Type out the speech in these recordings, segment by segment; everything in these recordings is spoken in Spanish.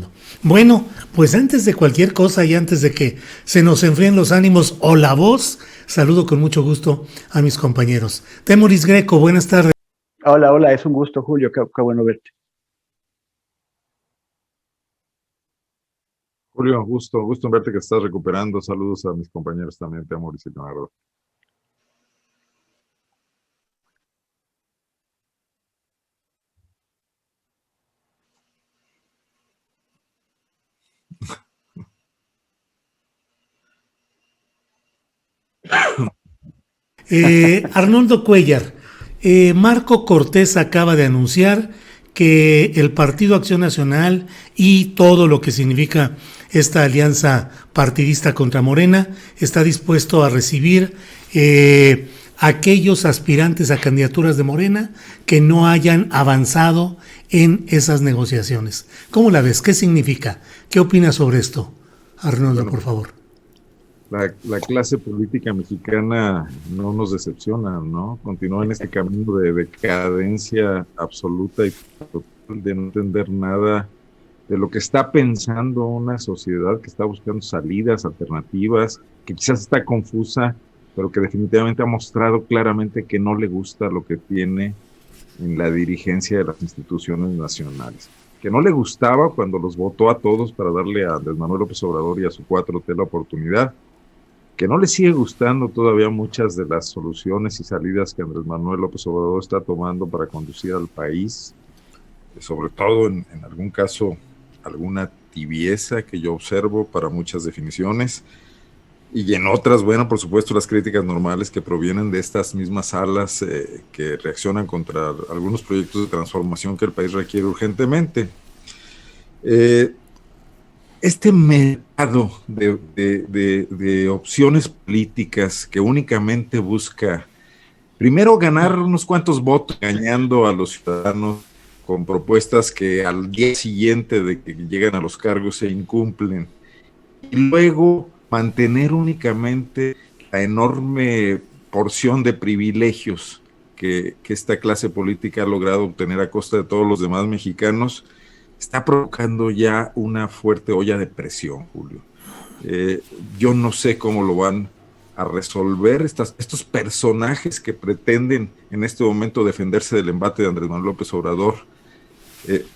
entiendo. Bueno, pues antes de cualquier cosa y antes de que se nos enfríen los ánimos o la voz, saludo con mucho gusto a mis compañeros. Temoris Greco, buenas tardes. Hola, hola, es un gusto, Julio, qué bueno verte. Julio, gusto en verte que estás recuperando. Saludos a mis compañeros también, te amo, y Leonardo. Arnoldo Cuellar, Marco Cortés acaba de anunciar que el Partido Acción Nacional y todo lo que significa esta alianza partidista contra Morena está dispuesto a recibir aquellos aspirantes a candidaturas de Morena que no hayan avanzado en esas negociaciones. ¿Cómo la ves? ¿Qué significa? ¿Qué opinas sobre esto? Arnoldo, Bueno, por favor. La clase política mexicana no nos decepciona, ¿no? Continúa en este camino de decadencia absoluta y total, de no entender nada de lo que está pensando una sociedad que está buscando salidas alternativas, que quizás está confusa, pero que definitivamente ha mostrado claramente que no le gusta lo que tiene en la dirigencia de las instituciones nacionales. Que no le gustaba cuando los votó a todos para darle a Andrés Manuel López Obrador y a su 4T la oportunidad, que no le sigue gustando todavía muchas de las soluciones y salidas que Andrés Manuel López Obrador está tomando para conducir al país, sobre todo en algún caso, alguna tibieza que yo observo para muchas definiciones, y en otras, bueno, por supuesto, las críticas normales que provienen de estas mismas alas que reaccionan contra algunos proyectos de transformación que el país requiere urgentemente. Este mercado de opciones políticas que únicamente busca, primero, ganar unos cuantos votos engañando a los ciudadanos con propuestas que al día siguiente de que llegan a los cargos se incumplen, y luego mantener únicamente la enorme porción de privilegios que esta clase política ha logrado obtener a costa de todos los demás mexicanos, está provocando ya una fuerte olla de presión, Julio. Yo no sé cómo lo van a resolver estos personajes que pretenden en este momento defenderse del embate de Andrés Manuel López Obrador,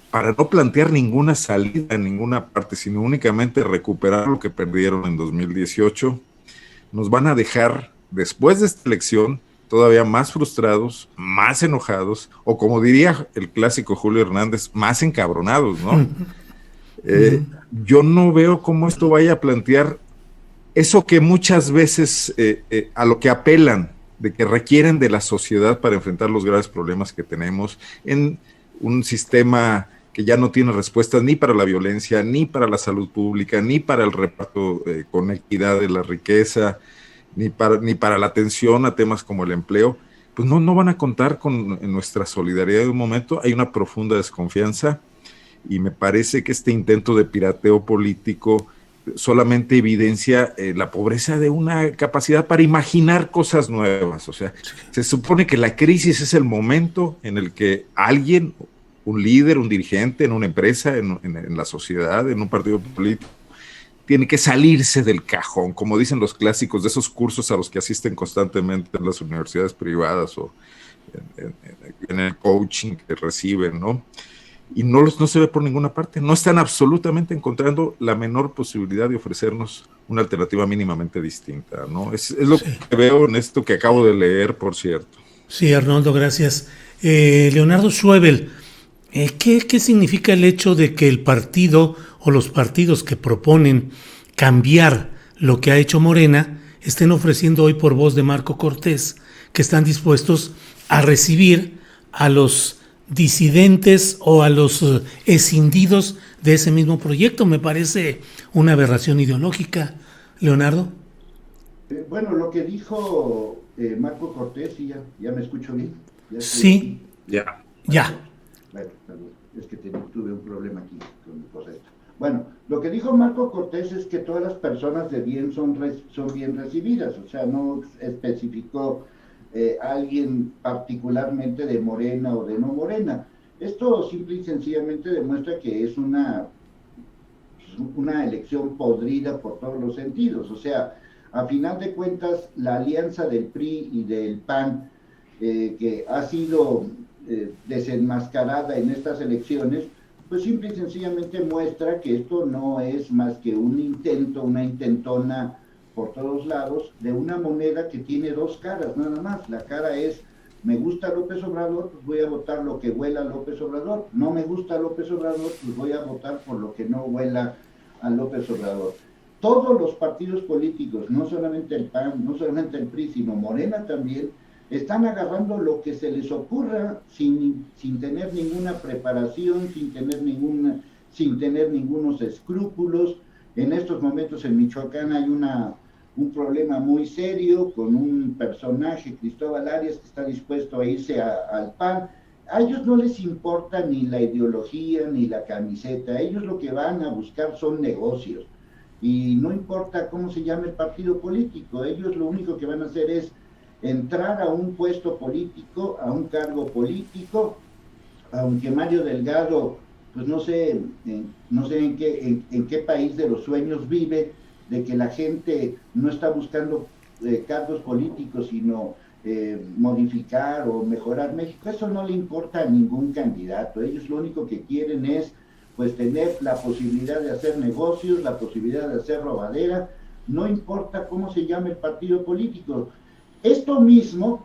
para no plantear ninguna salida en ninguna parte, sino únicamente recuperar lo que perdieron en 2018. Nos van a dejar, después de esta elección, todavía más frustrados, más enojados, o como diría el clásico Julio Hernández, más encabronados, ¿no? Yo no veo cómo esto vaya a plantear eso que muchas veces a lo que apelan, de que requieren de la sociedad para enfrentar los graves problemas que tenemos en un sistema que ya no tiene respuestas ni para la violencia, ni para la salud pública, ni para el reparto con equidad de la riqueza, ni para la atención a temas como el empleo. Pues no van a contar con nuestra solidaridad de un momento. Hay una profunda desconfianza, y me parece que este intento de pirateo político solamente evidencia la pobreza de una capacidad para imaginar cosas nuevas. O sea, se supone que la crisis es el momento en el que alguien, un líder, un dirigente en una empresa, en la sociedad, en un partido político, tiene que salirse del cajón, como dicen los clásicos de esos cursos a los que asisten constantemente en las universidades privadas o en el coaching que reciben, ¿no? Y no se ve por ninguna parte. No están absolutamente encontrando la menor posibilidad de ofrecernos una alternativa mínimamente distinta, ¿no? Es lo que veo en esto que acabo de leer, por cierto. Sí, Arnoldo, gracias. Leonardo Schwebel, ¿qué significa el hecho de que el partido o los partidos que proponen cambiar lo que ha hecho Morena estén ofreciendo hoy por voz de Marco Cortés que están dispuestos a recibir a los disidentes o a los escindidos de ese mismo proyecto? Me parece una aberración ideológica, Leonardo. Bueno, lo que dijo Marco Cortés, y ya me escucho bien. Sí, ya. Bueno, es que tuve un problema aquí con mi cosa esta. Bueno, lo que dijo Marco Cortés es que todas las personas de bien son bien recibidas, o sea, no especificó alguien particularmente de Morena o de no Morena. Esto simple y sencillamente demuestra que es una una elección podrida por todos los sentidos. O sea, a final de cuentas, la alianza del PRI y del PAN, que ha sido desenmascarada en estas elecciones, pues simple y sencillamente muestra que esto no es más que un intento, una intentona por todos lados, de una moneda que tiene dos caras, nada más. La cara es: me gusta López Obrador, pues voy a votar lo que huela a López Obrador. No me gusta López Obrador, pues voy a votar por lo que no huela a López Obrador. Todos los partidos políticos, no solamente el PAN, no solamente el PRI, sino Morena también, están agarrando lo que se les ocurra sin tener ninguna preparación, sin tener ningunos escrúpulos. En estos momentos en Michoacán hay un problema muy serio con un personaje, Cristóbal Arias, que está dispuesto a irse al PAN. A ellos no les importa ni la ideología ni la camiseta, ellos lo que van a buscar son negocios. Y no importa cómo se llame el partido político, ellos lo único que van a hacer es entrar a un puesto político, a un cargo político, aunque Mario Delgado, pues no sé en qué país de los sueños vive, de que la gente no está buscando cargos políticos, sino modificar o mejorar México. Eso no le importa a ningún candidato. Ellos lo único que quieren es pues tener la posibilidad de hacer negocios, la posibilidad de hacer robadera, no importa cómo se llame el partido político. Esto mismo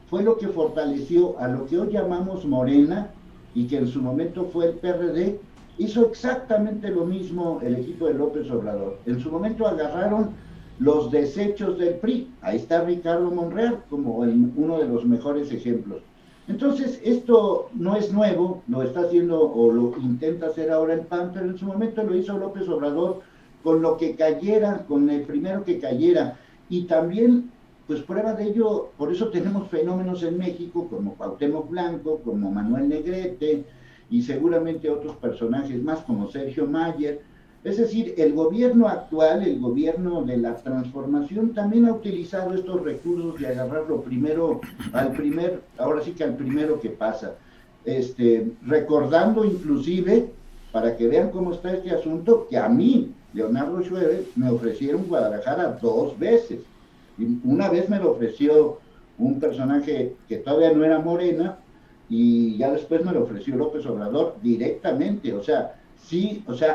fue lo que fortaleció a lo que hoy llamamos Morena, y que en su momento fue el PRD. Hizo exactamente lo mismo el equipo de López Obrador. En su momento agarraron los desechos del PRI. Ahí está Ricardo Monreal como uno de los mejores ejemplos. Entonces, esto no es nuevo, lo está haciendo o lo intenta hacer ahora el PAN, pero en su momento lo hizo López Obrador con lo que cayera, con el primero que cayera. Y también, pues prueba de ello, por eso tenemos fenómenos en México como Cuauhtémoc Blanco, como Manuel Negrete, y seguramente otros personajes más como Sergio Mayer. Es decir, el gobierno actual, el gobierno de la transformación, también ha utilizado estos recursos de agarrarlo primero ahora sí que al primero que pasa. Recordando inclusive, para que vean cómo está este asunto, que a mí, Leonardo Schwebel, me ofrecieron Guadalajara 2 veces. Y una vez me lo ofreció un personaje que todavía no era Morena, y ya después me lo ofreció López Obrador directamente. O sea,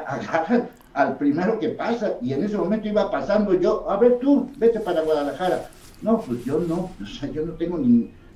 agarran al primero que pasa, y en ese momento iba pasando yo: a ver tú, vete para Guadalajara. No, pues yo no, yo no tengo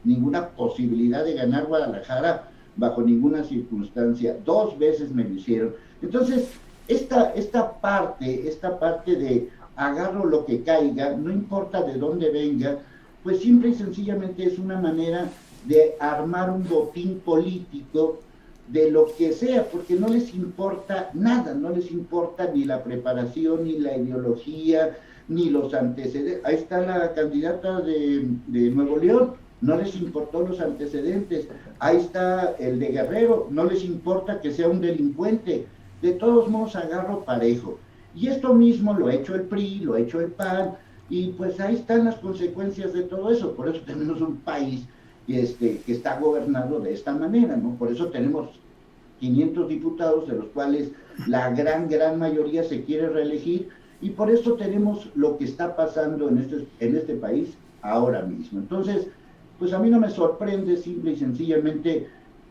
ninguna posibilidad de ganar Guadalajara bajo ninguna circunstancia. 2 veces me lo hicieron. Entonces, esta parte de agarro lo que caiga, no importa de dónde venga, pues simple y sencillamente es una manera de armar un botín político de lo que sea, porque no les importa nada, no les importa ni la preparación, ni la ideología, ni los antecedentes. Ahí está la candidata de Nuevo León, no les importó los antecedentes. Ahí está el de Guerrero, no les importa que sea un delincuente. De todos modos agarro parejo. Y esto mismo lo ha hecho el PRI, lo ha hecho el PAN, y pues ahí están las consecuencias de todo eso. Por eso tenemos un país que está gobernado de esta manera, ¿no? Por eso tenemos 500 diputados, de los cuales la gran mayoría se quiere reelegir, y por eso tenemos lo que está pasando en este país ahora mismo. Entonces, pues a mí no me sorprende, simple y sencillamente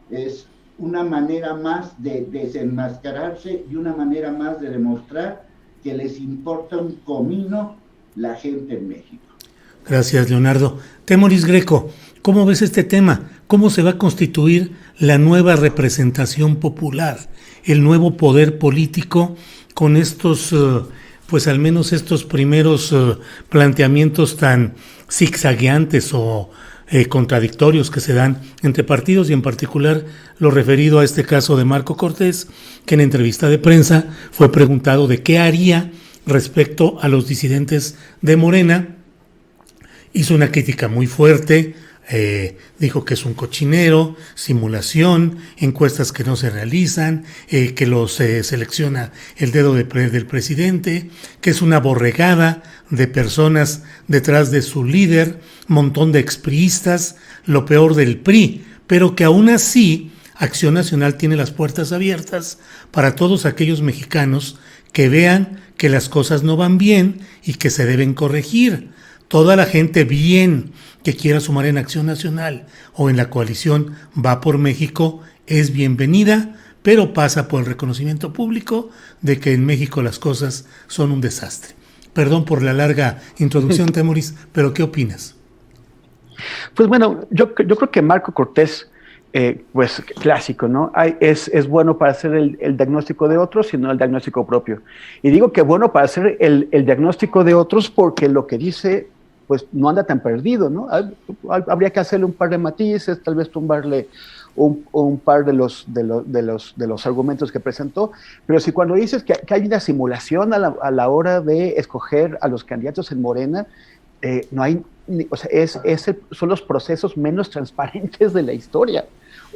es una manera más de desenmascararse y una manera más de demostrar que les importa un comino la gente en México. Gracias, Leonardo. Temoris Greco, ¿cómo ves este tema? ¿Cómo se va a constituir la nueva representación popular, el nuevo poder político con estos, pues al menos estos primeros planteamientos tan zigzagueantes o contradictorios que se dan entre partidos, y en particular lo referido a este caso de Marco Cortés, que en entrevista de prensa fue preguntado de qué haría respecto a los disidentes de Morena? Hizo una crítica muy fuerte, dijo que es un cochinero, simulación, encuestas que no se realizan, que los selecciona el dedo del presidente, que es una borregada de personas detrás de su líder, montón de expriistas, lo peor del PRI, pero que aún así Acción Nacional tiene las puertas abiertas para todos aquellos mexicanos que vean que las cosas no van bien y que se deben corregir. Toda la gente bien que quiera sumar en Acción Nacional o en la coalición Va por México es bienvenida, pero pasa por el reconocimiento público de que en México las cosas son un desastre. Perdón por la larga introducción, Temoris, pero ¿qué opinas? Pues bueno, yo creo que Marco Cortés, pues clásico, ¿no? Es bueno para hacer el diagnóstico de otros, sino el diagnóstico propio. Y digo que bueno para hacer el diagnóstico de otros porque lo que dice, pues no anda tan perdido, ¿no? Habría que hacerle un par de matices, tal vez tumbarle un par de los argumentos que presentó, pero si cuando dices que hay una simulación a la hora de escoger a los candidatos en Morena, no hay, o sea, son los procesos menos transparentes de la historia.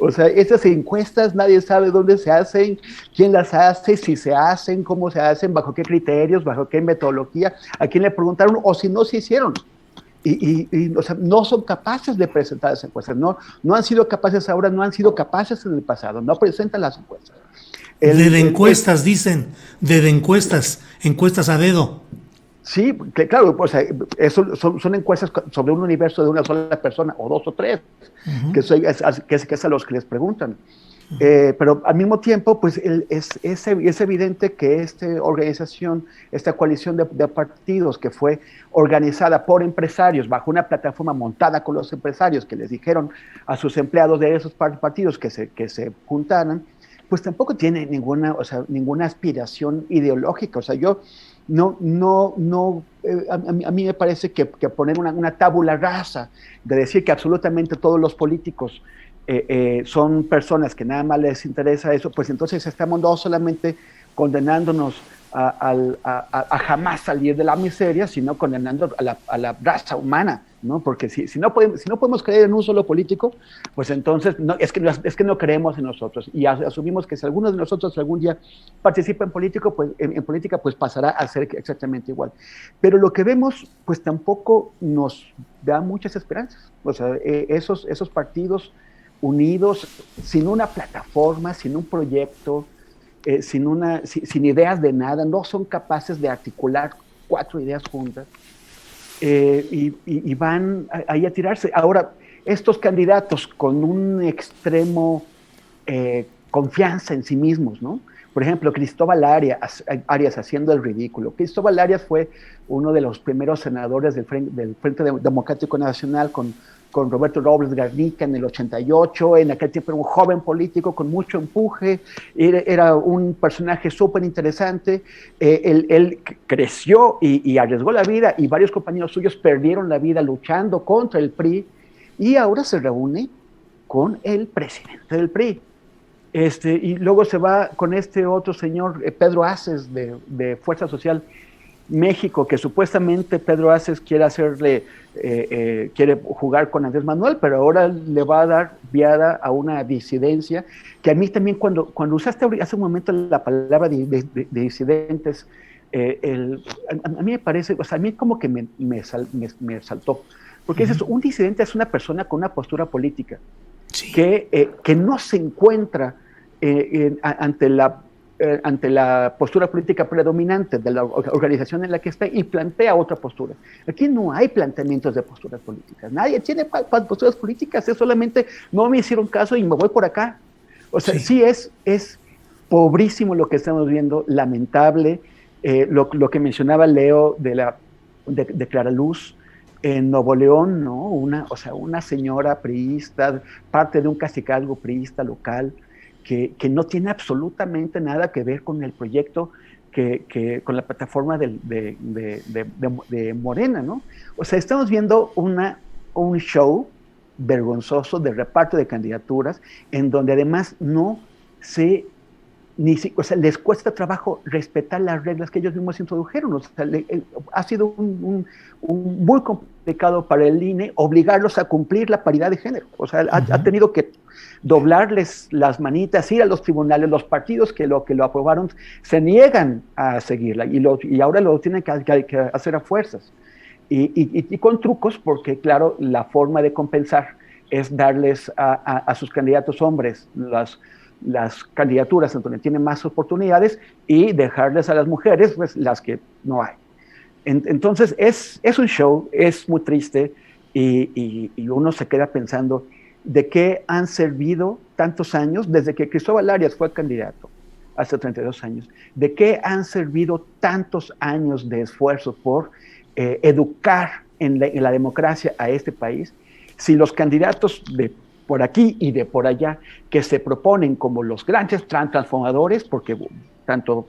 O sea, esas encuestas nadie sabe dónde se hacen, quién las hace, si se hacen, cómo se hacen, bajo qué criterios, bajo qué metodología, a quién le preguntaron o si no se hicieron. O sea, no son capaces de presentar esas encuestas, no han sido capaces ahora, no han sido capaces en el pasado, no presentan las encuestas. Encuestas, dicen, encuestas a dedo. Sí, claro, pues, son encuestas sobre un universo de una sola persona, o dos o tres, uh-huh. que es a los que les preguntan. Pero al mismo tiempo, pues es evidente que esta organización, esta coalición de partidos que fue organizada por empresarios bajo una plataforma montada con los empresarios que les dijeron a sus empleados de esos partidos que se juntaran, pues tampoco tiene ninguna aspiración ideológica. O sea, yo a mí me parece que poner una tabula rasa de decir que absolutamente todos los políticos son personas que nada más les interesa eso, pues entonces estamos no solamente condenándonos a jamás salir de la miseria, sino condenando a la raza humana, ¿no? Porque si no podemos creer en un solo político, pues entonces es que no creemos en nosotros y asumimos que si alguno de nosotros algún día participa en política, pues pasará a ser exactamente igual. Pero lo que vemos, pues tampoco nos da muchas esperanzas. O sea, esos partidos unidos, sin una plataforma, sin un proyecto, sin ideas de nada, no son capaces de articular 4 ideas juntas y van ahí a tirarse. Ahora, estos candidatos con un extremo confianza en sí mismos, ¿no? Por ejemplo, Cristóbal Arias haciendo el ridículo. Cristóbal Arias fue uno de los primeros senadores del Frente Democrático Nacional con Roberto Robles Garnica en el 88, en aquel tiempo era un joven político con mucho empuje, era un personaje súper interesante, él creció y arriesgó la vida y varios compañeros suyos perdieron la vida luchando contra el PRI y ahora se reúne con el presidente del PRI. Y luego se va con este otro señor, Pedro Aces, de Fuerza Social México, que supuestamente Pedro Aces quiere jugar con Andrés Manuel, pero ahora le va a dar viada a una disidencia, que a mí también cuando usaste hace un momento la palabra de disidentes, a mí me parece, o sea, a mí como que me saltó, porque un disidente es una persona con una postura política, sí, que no se encuentra ante la postura política predominante de la organización en la que está y plantea otra postura. Aquí no hay planteamientos de posturas políticas. Nadie tiene posturas políticas, es solamente no me hicieron caso y me voy por acá. O sea, sí es pobrísimo lo que estamos viendo, lamentable. Lo que mencionaba Leo de Clara Luz en Nuevo León, ¿no? Una señora priista, parte de un cacicazgo priista local, que no tiene absolutamente nada que ver con el proyecto, con la plataforma de Morena, ¿no? O sea, estamos viendo un show vergonzoso de reparto de candidaturas, en donde además les cuesta trabajo respetar las reglas que ellos mismos introdujeron. O sea, ha sido muy complicado para el INE obligarlos a cumplir la paridad de género. O sea, ha tenido que doblarles las manitas, ir a los tribunales. Los partidos que lo aprobaron se niegan a seguirla y ahora lo tienen que hacer a fuerzas y con trucos, porque claro, la forma de compensar es darles a sus candidatos hombres las candidaturas en donde tienen más oportunidades y dejarles a las mujeres pues, las que no hay. Entonces es un show, es muy triste y uno se queda pensando de qué han servido tantos años, desde que Cristóbal Arias fue candidato, hace 32 años, de qué han servido tantos años de esfuerzo por educar en la democracia a este país, si los candidatos de por aquí y de por allá que se proponen como los grandes transformadores, porque tanto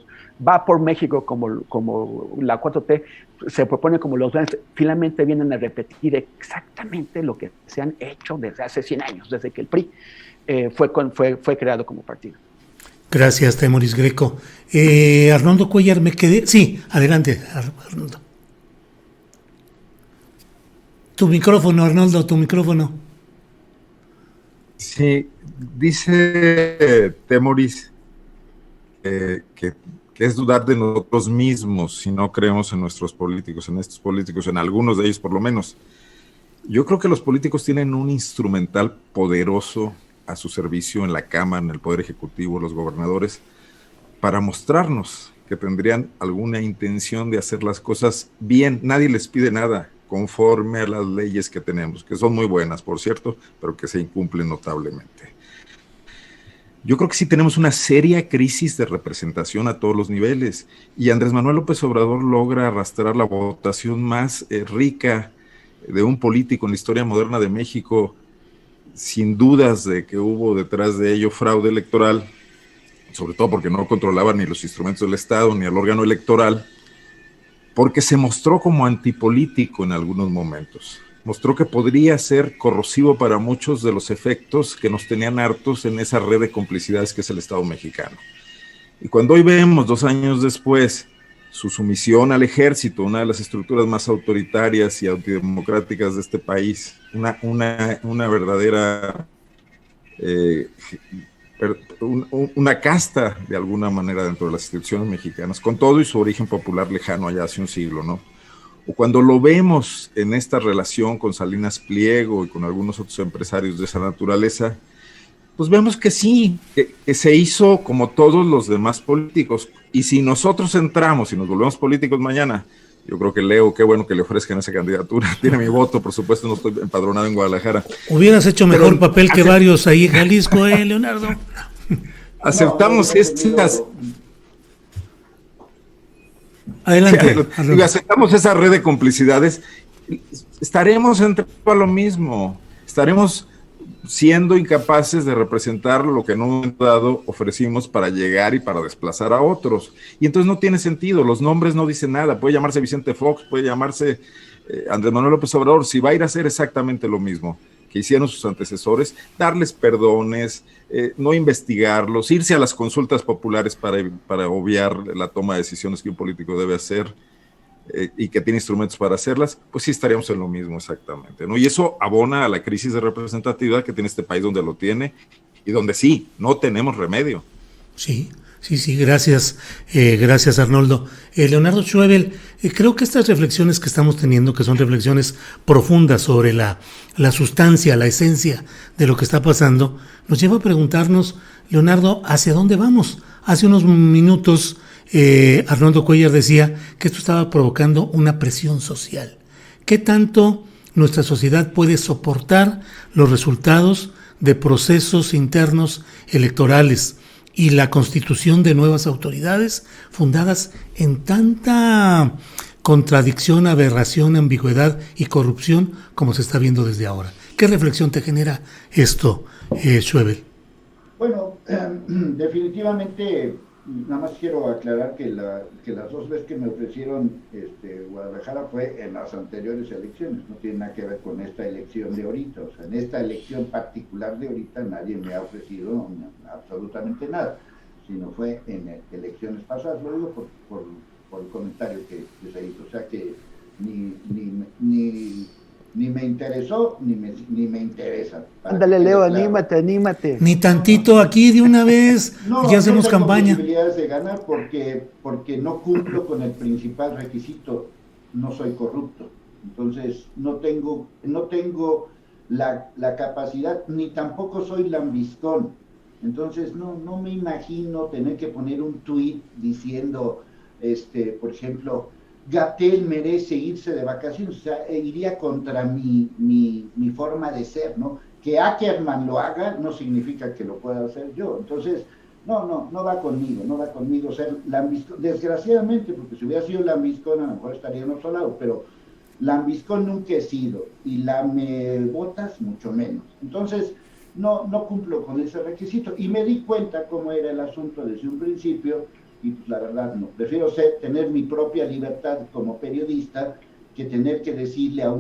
va por México como la 4T, se propone como los grandes, finalmente vienen a repetir exactamente lo que se han hecho desde hace 100 años, desde que el PRI fue creado como partido. Gracias, Temoris Greco. Arnoldo Cuellar, me quedé... Sí, adelante, Arnoldo. Tu micrófono, Arnoldo, tu micrófono. Sí, dice Temoris que es dudar de nosotros mismos si no creemos en nuestros políticos, en estos políticos, en algunos de ellos por lo menos. Yo creo que los políticos tienen un instrumental poderoso a su servicio en la Cámara, en el Poder Ejecutivo, los gobernadores, para mostrarnos que tendrían alguna intención de hacer las cosas bien. Nadie les pide nada, conforme a las leyes que tenemos, que son muy buenas, por cierto, pero que se incumplen notablemente. Yo creo que sí tenemos una seria crisis de representación a todos los niveles, y Andrés Manuel López Obrador logra arrastrar la votación más rica de un político en la historia moderna de México, sin dudas de que hubo detrás de ello fraude electoral, sobre todo porque no controlaba ni los instrumentos del Estado ni el órgano electoral, porque se mostró como antipolítico en algunos momentos. Mostró que podría ser corrosivo para muchos de los efectos que nos tenían hartos en esa red de complicidades que es el Estado mexicano. Y cuando hoy vemos, 2 años después, su sumisión al ejército, una de las estructuras más autoritarias y antidemocráticas de este país, una verdadera... una casta de alguna manera dentro de las instituciones mexicanas, con todo y su origen popular lejano allá hace un siglo, ¿no? O cuando lo vemos en esta relación con Salinas Pliego y con algunos otros empresarios de esa naturaleza, pues vemos que sí, que se hizo como todos los demás políticos. Y si nosotros entramos y nos volvemos políticos mañana, yo creo que Leo, qué bueno que le ofrezcan esa candidatura. Tiene mi voto, por supuesto, no estoy empadronado en Guadalajara. Hubieras hecho mejor papel que varios ahí en Jalisco, Leonardo. Aceptamos estas... Adelante. Si aceptamos esa red de complicidades, estaremos entrando a lo mismo. Estaremos siendo incapaces de representar lo que en un momento dado ofrecimos para llegar y para desplazar a otros. Y entonces no tiene sentido, los nombres no dicen nada. Puede llamarse Vicente Fox, puede llamarse Andrés Manuel López Obrador. Si va a ir a hacer exactamente lo mismo que hicieron sus antecesores, darles perdones, no investigarlos, irse a las consultas populares para obviar la toma de decisiones que un político debe hacer, y que tiene instrumentos para hacerlas, pues sí estaríamos en lo mismo exactamente, ¿no? Y eso abona a la crisis de representatividad que tiene este país, donde lo tiene y donde sí, no tenemos remedio. Sí, gracias, gracias Arnoldo. Leonardo Schwebel, creo que estas reflexiones que estamos teniendo, que son reflexiones profundas sobre la sustancia, la esencia de lo que está pasando, nos lleva a preguntarnos, Leonardo, ¿hacia dónde vamos? Hace unos minutos Arnoldo Cuellar decía que esto estaba provocando una presión social. ¿Qué tanto nuestra sociedad puede soportar los resultados de procesos internos electorales y la constitución de nuevas autoridades fundadas en tanta contradicción, aberración, ambigüedad y corrupción como se está viendo desde ahora? ¿Qué reflexión te genera esto, Schwebel? Bueno, definitivamente, nada más quiero aclarar que las 2 veces que me ofrecieron Guadalajara fue en las anteriores elecciones, no tiene nada que ver con esta elección de ahorita. O sea, en esta elección particular de ahorita nadie me ha ofrecido absolutamente nada, sino fue en elecciones pasadas. Lo digo por el comentario que se hizo. O sea que ni me interesó, ni me interesa. Ándale, Leo, claro. Anímate. Ni tantito aquí de una vez, ya hacemos campaña. No tengo posibilidades de ganar porque no cumplo con el principal requisito, no soy corrupto. Entonces, no tengo la capacidad, ni tampoco soy lambiscón. Entonces no me imagino tener que poner un tuit diciendo, por ejemplo, Gatell merece irse de vacaciones, o sea, iría contra mi forma de ser, ¿no? Que Ackerman lo haga no significa que lo pueda hacer yo. Entonces, no va conmigo ser lambiscón. Desgraciadamente, porque si hubiera sido lambiscón, a lo mejor estaría en otro lado, pero lambiscón nunca he sido, y lamebotas mucho menos. Entonces, no cumplo con ese requisito, y me di cuenta cómo era el asunto desde un principio, y pues la verdad no. Prefiero tener mi propia libertad como periodista que tener que decirle a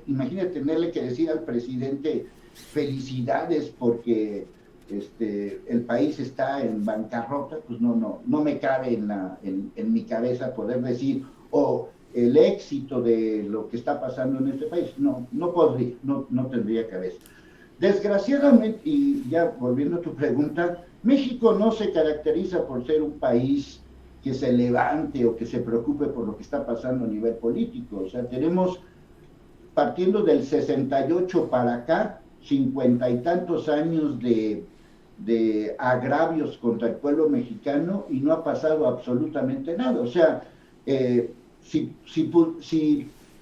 imagínate tenerle que decir al presidente felicidades porque el país está en bancarrota. Pues no me cabe en mi cabeza poder decir, el éxito de lo que está pasando en este país. No podría, no tendría cabeza. Desgraciadamente, y ya volviendo a tu pregunta, México no se caracteriza por ser un país que se levante o que se preocupe por lo que está pasando a nivel político. O sea, tenemos, partiendo del 68 para acá, 50 y tantos años de agravios contra el pueblo mexicano, y no ha pasado absolutamente nada. O sea, si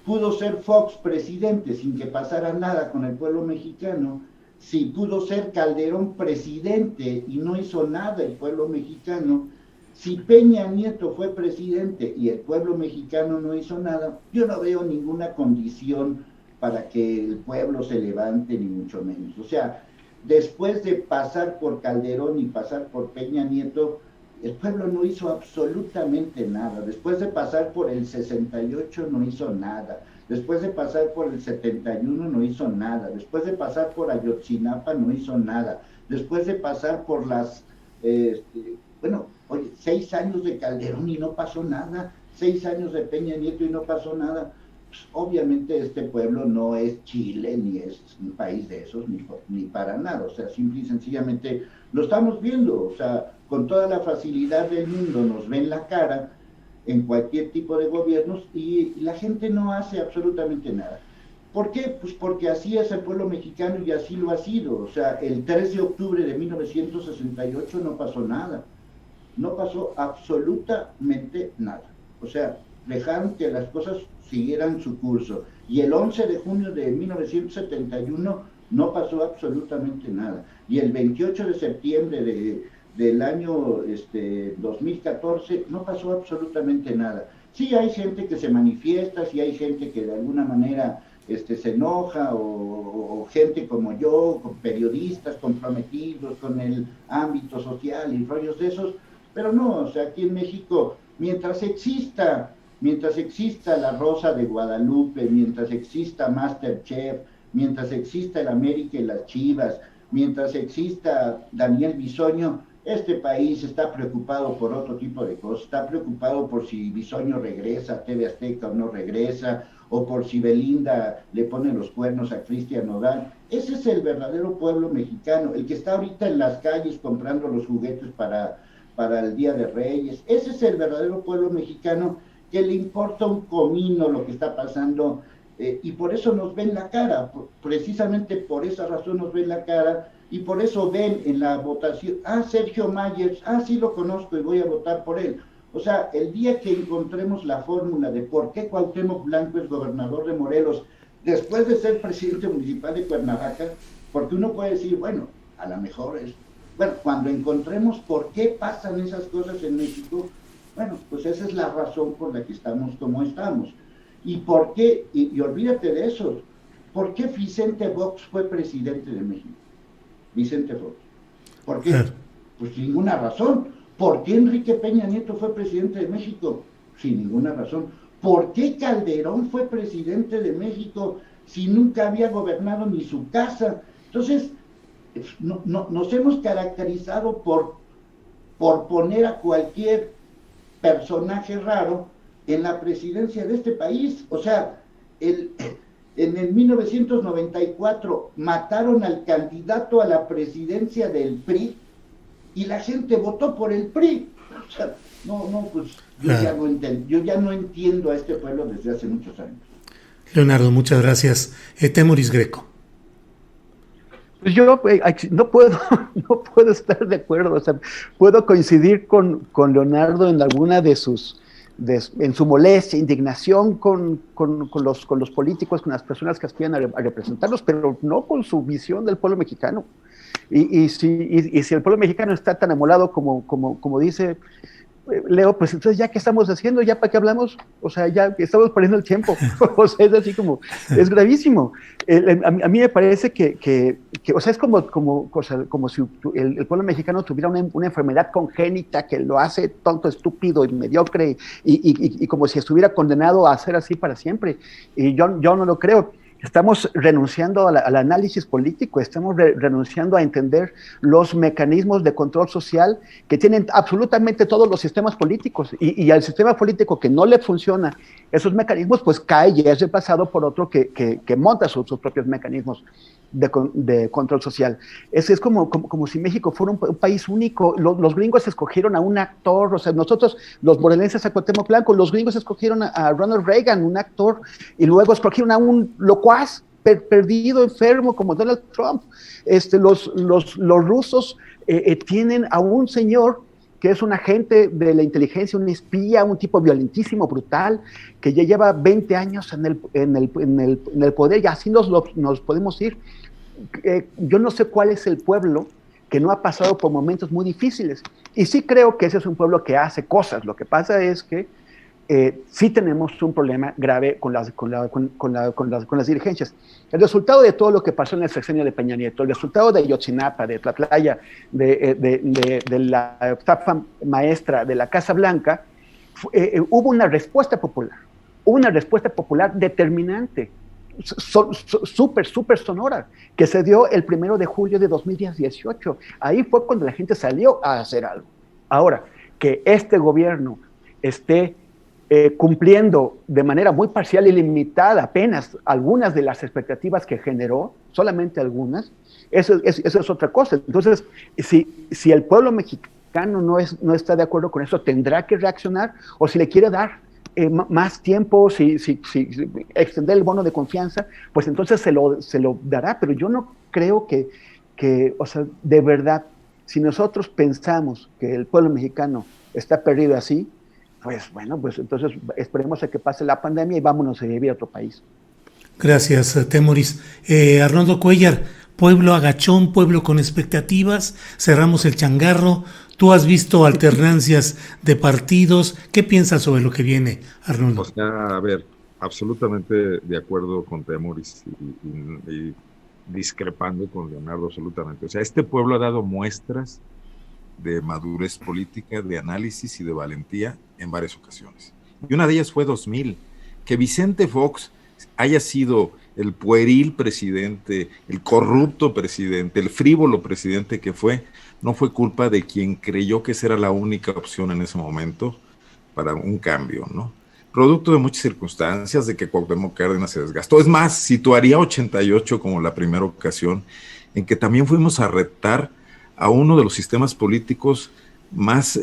pudo ser Fox presidente sin que pasara nada con el pueblo mexicano, si pudo ser Calderón presidente y no hizo nada el pueblo mexicano, si Peña Nieto fue presidente y el pueblo mexicano no hizo nada, yo no veo ninguna condición para que el pueblo se levante, ni mucho menos. O sea, después de pasar por Calderón y pasar por Peña Nieto, el pueblo no hizo absolutamente nada. Después de pasar por el 68 no hizo nada. Después de pasar por el 71 no hizo nada. Después de pasar por Ayotzinapa no hizo nada. Después de pasar por 6 años de Calderón y no pasó nada. 6 años de Peña Nieto y no pasó nada. Pues, obviamente este pueblo no es Chile, ni es un país de esos, ni para nada. O sea, simple y sencillamente lo estamos viendo. O sea, con toda la facilidad del mundo nos ven la cara en cualquier tipo de gobiernos, y la gente no hace absolutamente nada. ¿Por qué? Pues porque así es el pueblo mexicano y así lo ha sido. O sea, el 3 de octubre de 1968 no pasó nada. No pasó absolutamente nada. O sea, dejaron que las cosas siguieran su curso. Y el 11 de junio de 1971 no pasó absolutamente nada. Y el 28 de septiembre del año 2014 no pasó absolutamente nada. Sí hay gente que se manifiesta, sí hay gente que de alguna manera se enoja, o gente como yo, con periodistas comprometidos con el ámbito social y rollos de esos, pero no. O sea, aquí en México, mientras exista La Rosa de Guadalupe, mientras exista MasterChef, mientras exista el América y las Chivas, mientras exista Daniel Bisoño, este país está preocupado por otro tipo de cosas. Está preocupado por si Bisoño regresa a TV Azteca o no regresa, o por si Belinda le pone los cuernos a Cristian Nodal. Ese es el verdadero pueblo mexicano, el que está ahorita en las calles comprando los juguetes para el Día de Reyes. Ese es el verdadero pueblo mexicano, que le importa un comino lo que está pasando, y por eso nos ven la cara. Precisamente por esa razón nos ven la cara. Y por eso ven en la votación, Sergio Mayer, sí lo conozco y voy a votar por él. O sea, el día que encontremos la fórmula de por qué Cuauhtémoc Blanco es gobernador de Morelos, después de ser presidente municipal de Cuernavaca, porque uno puede decir, bueno, a lo mejor es... Bueno, cuando encontremos por qué pasan esas cosas en México, bueno, pues esa es la razón por la que estamos como estamos. ¿Y por qué? Y olvídate de eso. ¿Por qué Vicente Fox fue presidente de México? Vicente Fox. ¿Por qué? Pues sin ninguna razón. ¿Por qué Enrique Peña Nieto fue presidente de México? Sin ninguna razón. ¿Por qué Calderón fue presidente de México si nunca había gobernado ni su casa? Entonces, nos hemos caracterizado por poner a cualquier personaje raro en la presidencia de este país. O sea, en el 1994 mataron al candidato a la presidencia del PRI y la gente votó por el PRI. O sea, pues yo ya no entiendo a este pueblo desde hace muchos años. Leonardo, muchas gracias. Temoris Greco. Pues yo no puedo, no puedo estar de acuerdo. O sea, puedo coincidir con Leonardo en alguna de sus, en su molestia, indignación con los políticos, con las personas que aspiran a representarlos, pero no con su visión del pueblo mexicano. Y si el pueblo mexicano está tan amolado como dice Leo, pues entonces ya qué estamos haciendo, ya para qué hablamos, o sea, ya estamos perdiendo el tiempo, o sea, es así como, es gravísimo. A mí me parece o sea, es como si el pueblo mexicano tuviera una enfermedad congénita que lo hace tonto, estúpido y mediocre, y como si estuviera condenado a ser así para siempre, y yo no lo creo. Estamos renunciando al análisis político, estamos renunciando a entender los mecanismos de control social que tienen absolutamente todos los sistemas políticos, y al sistema político que no le funciona esos mecanismos, pues cae y es reemplazado por otro que monta sus propios mecanismos de control social. Es como si México fuera un país único. Los gringos escogieron a un actor, o sea, nosotros, los morelenses a Cuauhtémoc Blanco, los gringos escogieron a Ronald Reagan, un actor, y luego escogieron a un locuaz, perdido, enfermo, como Donald Trump. Los rusos tienen a un señor que es un agente de la inteligencia, un espía, un tipo violentísimo, brutal, que ya lleva 20 años en el poder, y así nos podemos ir. Yo no sé cuál es el pueblo que no ha pasado por momentos muy difíciles, y sí creo que ese es un pueblo que hace cosas. Lo que pasa es que sí tenemos un problema grave con las dirigencias. El resultado de todo lo que pasó en el sexenio de Peña Nieto, el resultado de Ayotzinapa, de Tlatlaya, de la estafa maestra de la Casa Blanca, hubo una respuesta popular determinante, súper sonora, que se dio el 1 de julio de 2018. Ahí fue cuando la gente salió a hacer algo. Ahora, que este gobierno esté cumpliendo de manera muy parcial y limitada apenas algunas de las expectativas que generó, solamente algunas, eso es otra cosa. Entonces, si el pueblo mexicano no está de acuerdo con eso, tendrá que reaccionar, o si le quiere dar más tiempo, si extender el bono de confianza, pues entonces se lo dará. Pero yo no creo que, o sea, de verdad, si nosotros pensamos que el pueblo mexicano está perdido así, pues bueno, pues entonces esperemos a que pase la pandemia y vámonos a vivir a otro país. Gracias, Temoris. Arnoldo Cuellar, pueblo agachón, pueblo con expectativas, cerramos el changarro. ¿Tú has visto alternancias de partidos? ¿Qué piensas sobre lo que viene, Arnoldo? O sea, a ver, absolutamente de acuerdo con Temoris y discrepando con Leonardo absolutamente. O sea, este pueblo ha dado muestras de madurez política, de análisis y de valentía en varias ocasiones. Y una de ellas fue 2000, que Vicente Fox haya sido el pueril presidente, el corrupto presidente, el frívolo presidente que fue, no fue culpa de quien creyó que esa era la única opción en ese momento para un cambio, ¿no? Producto de muchas circunstancias, de que Cuauhtémoc Cárdenas se desgastó. Es más, situaría 88 como la primera ocasión en que también fuimos a retar a uno de los sistemas políticos más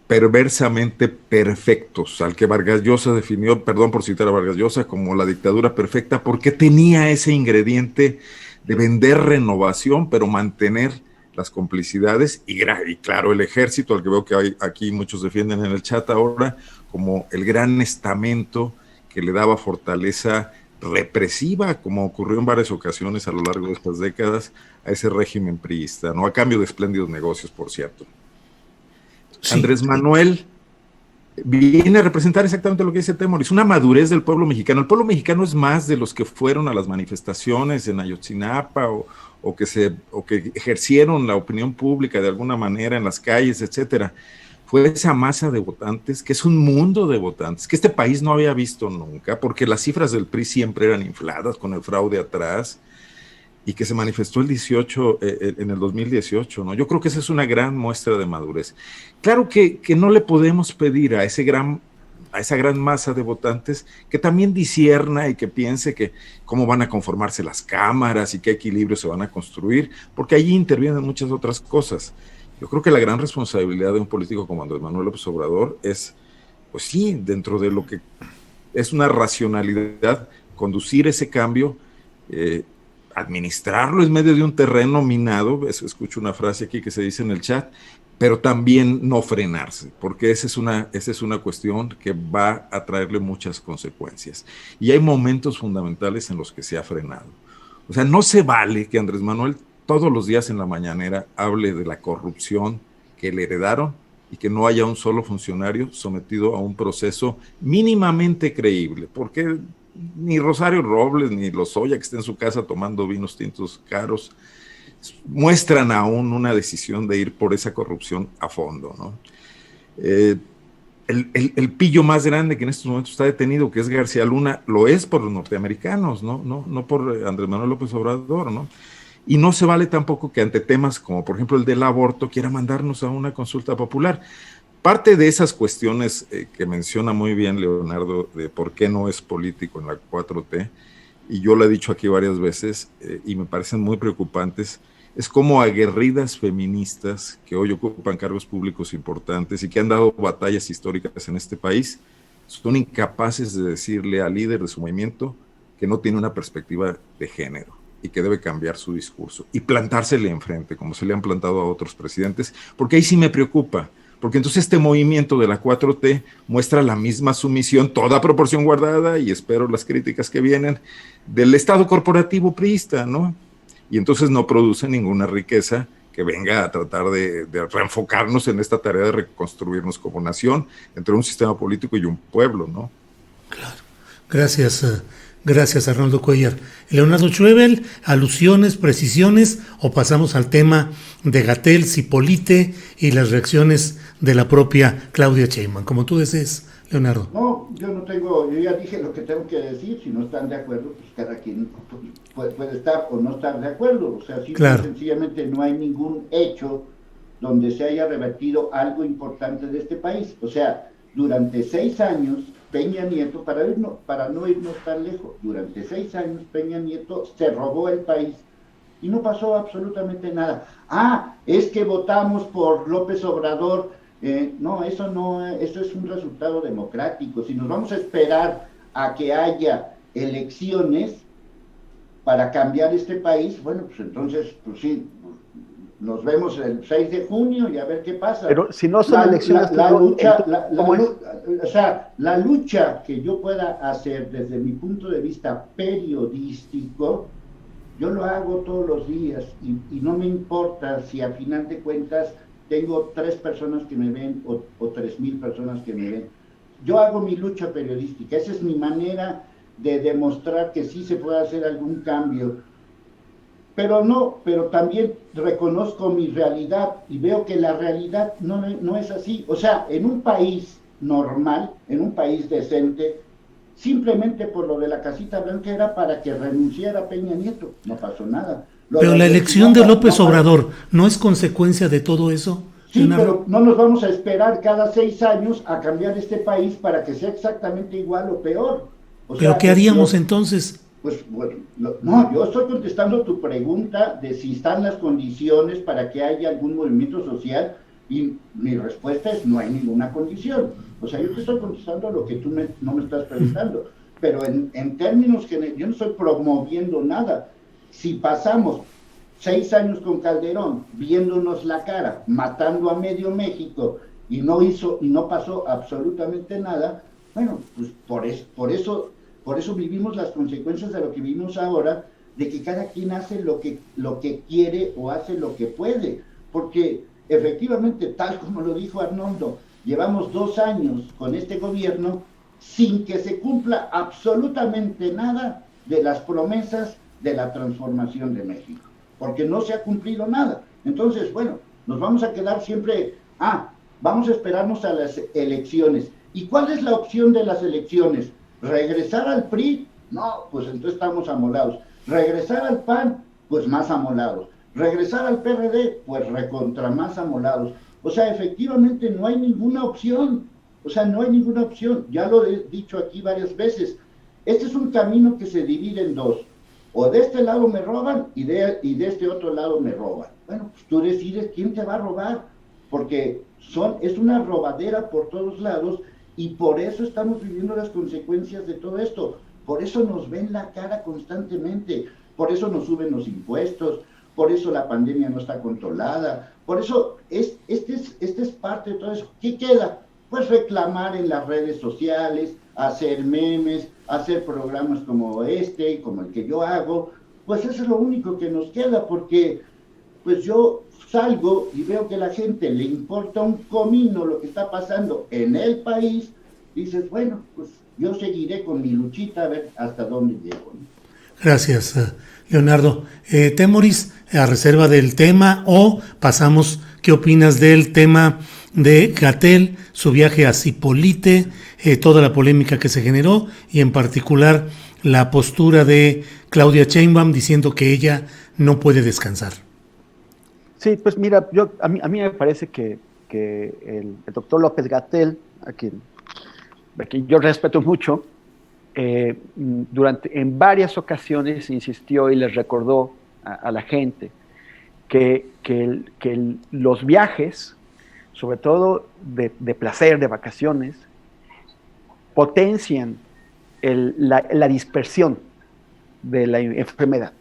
perversamente perfectos, al que Vargas Llosa definió, perdón por citar a Vargas Llosa, como la dictadura perfecta, porque tenía ese ingrediente de vender renovación, pero mantener las complicidades y claro, el ejército, al que veo que hay aquí muchos defienden en el chat ahora, como el gran estamento que le daba fortaleza represiva, como ocurrió en varias ocasiones a lo largo de estas décadas, a ese régimen priista, ¿no? A cambio de espléndidos negocios, por cierto. Sí. Andrés Manuel viene a representar exactamente lo que dice Temoris, una madurez del pueblo mexicano. El pueblo mexicano es más de los que fueron a las manifestaciones en Ayotzinapa o que ejercieron la opinión pública de alguna manera en las calles, etcétera. Fue esa masa de votantes, que es un mundo de votantes, que este país no había visto nunca, porque las cifras del PRI siempre eran infladas, con el fraude atrás, y que se manifestó en el 2018, ¿no? Yo creo que esa es una gran muestra de madurez. Claro que no le podemos pedir a esa gran masa de votantes que también discierna y que piense que cómo van a conformarse las cámaras y qué equilibrio se van a construir, porque allí intervienen muchas otras cosas. Yo creo que la gran responsabilidad de un político como Andrés Manuel López Obrador es, pues sí, dentro de lo que es una racionalidad, conducir ese cambio administrarlo en medio de un terreno minado, escucho una frase aquí que se dice en el chat, pero también no frenarse, porque esa es una cuestión que va a traerle muchas consecuencias. Y hay momentos fundamentales en los que se ha frenado. O sea, no se vale que Andrés Manuel todos los días en la mañanera hable de la corrupción que le heredaron y que no haya un solo funcionario sometido a un proceso mínimamente creíble, porque ni Rosario Robles ni Lozoya, que está en su casa tomando vinos tintos caros, muestran aún una decisión de ir por esa corrupción a fondo, ¿no? El pillo más grande que en estos momentos está detenido, que es García Luna, lo es por los norteamericanos, no por Andrés Manuel López Obrador, ¿no? Y no se vale tampoco que ante temas como por ejemplo el del aborto quiera mandarnos a una consulta popular. Parte de esas cuestiones que menciona muy bien Leonardo, de por qué no es político en la 4T, y yo lo he dicho aquí varias veces, y me parecen muy preocupantes, es como aguerridas feministas que hoy ocupan cargos públicos importantes y que han dado batallas históricas en este país, son incapaces de decirle al líder de su movimiento que no tiene una perspectiva de género y que debe cambiar su discurso y plantársele enfrente, como se le han plantado a otros presidentes, porque ahí sí me preocupa, porque entonces este movimiento de la 4T muestra la misma sumisión, toda proporción guardada, y espero las críticas que vienen, del Estado corporativo priista, ¿no? Y entonces no produce ninguna riqueza que venga a tratar de reenfocarnos en esta tarea de reconstruirnos como nación entre un sistema político y un pueblo, ¿no? Claro. Gracias, Arnoldo Cuellar. Leonardo Schwebel, alusiones, precisiones, o pasamos al tema de Gatell, Cipolite y las reacciones de la propia Claudia Sheinbaum, como tú desees, Leonardo. No, yo ya dije lo que tengo que decir. Si no están de acuerdo, pues cada quien puede estar o no estar de acuerdo. O sea, claro, sencillamente no hay ningún hecho donde se haya revertido algo importante de este país. O sea, durante 6 años, Peña Nieto, para no irnos tan lejos, durante 6 años Peña Nieto se robó el país y no pasó absolutamente nada. Es que votamos por López Obrador. No, eso es un resultado democrático. Si nos vamos a esperar a que haya elecciones para cambiar este país, bueno, pues entonces, pues sí, nos vemos el 6 de junio y a ver qué pasa. Pero si no son elecciones... La lucha que yo pueda hacer desde mi punto de vista periodístico, yo lo hago todos los días y no me importa si a final de cuentas tengo 3 personas que me ven o 3,000 personas que me ven. Yo hago mi lucha periodística, esa es mi manera de demostrar que sí se puede hacer algún cambio. Pero también reconozco mi realidad y veo que la realidad no es así. O sea, en un país normal, en un país decente, simplemente por lo de la casita blanca era para que renunciara Peña Nieto, no pasó nada. Pero la elección de López Obrador no es consecuencia de todo eso. Sí, pero no nos vamos a esperar cada 6 años a cambiar este país para que sea exactamente igual o peor. ¿Pero qué haríamos entonces? Pues bueno, no, yo estoy contestando tu pregunta de si están las condiciones para que haya algún movimiento social, y mi respuesta es no hay ninguna condición. O sea, yo te estoy contestando lo que tú no me estás preguntando, pero en términos que yo no estoy promoviendo nada. Si pasamos 6 años con Calderón viéndonos la cara, matando a medio México y no pasó absolutamente nada, bueno, pues por eso vivimos las consecuencias de lo que vivimos ahora, de que cada quien hace lo que quiere o hace lo que puede, porque efectivamente, tal como lo dijo Arnoldo, llevamos 2 años con este gobierno sin que se cumpla absolutamente nada de las promesas de la transformación de México, porque no se ha cumplido nada. Entonces, bueno, nos vamos a quedar siempre, vamos a esperarnos a las elecciones. ¿Y cuál es la opción de las elecciones? ¿Regresar al PRI? No, pues entonces estamos amolados. ¿Regresar al PAN? Pues más amolados. ¿Regresar al PRD? Pues recontra más amolados. O sea, efectivamente no hay ninguna opción. O sea, no hay ninguna opción. Ya lo he dicho aquí varias veces. Este es un camino que se divide en 2. O de este lado me roban y de este otro lado me roban. Bueno, pues tú decides quién te va a robar, porque es una robadera por todos lados y por eso estamos viviendo las consecuencias de todo esto. Por eso nos ven la cara constantemente. por eso nos suben los impuestos, por eso la pandemia no está controlada, por eso este es parte de todo eso. ¿Qué queda? Pues reclamar en las redes sociales, hacer memes, hacer programas como como el que yo hago, pues eso es lo único que nos queda, porque pues yo salgo y veo que a la gente le importa un comino lo que está pasando en el país, dices, bueno, pues yo seguiré con mi luchita a ver hasta dónde llego, ¿no? Gracias, Leonardo. Temoris, a reserva del tema, o pasamos, ¿qué opinas del tema de Gatell, su viaje a Zipolite, toda la polémica que se generó y en particular la postura de Claudia Sheinbaum diciendo que ella no puede descansar? Sí, pues mira, a mí me parece que el doctor López-Gatell, a quien yo respeto mucho, en varias ocasiones insistió y les recordó a la gente que los viajes, sobre todo de placer, de vacaciones, potencian la dispersión de la enfermedad.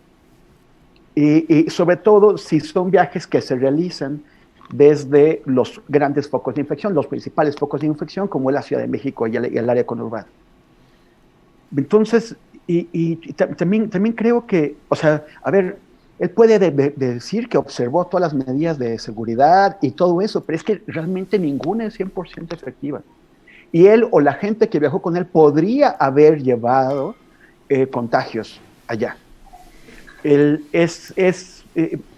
Y sobre todo si son viajes que se realizan desde los grandes focos de infección, los principales focos de infección, como es la Ciudad de México y el área conurbada. Entonces, también creo que, o sea, a ver, él puede decir que observó todas las medidas de seguridad y todo eso, pero es que realmente ninguna es 100% efectiva. Y él o la gente que viajó con él podría haber llevado contagios allá.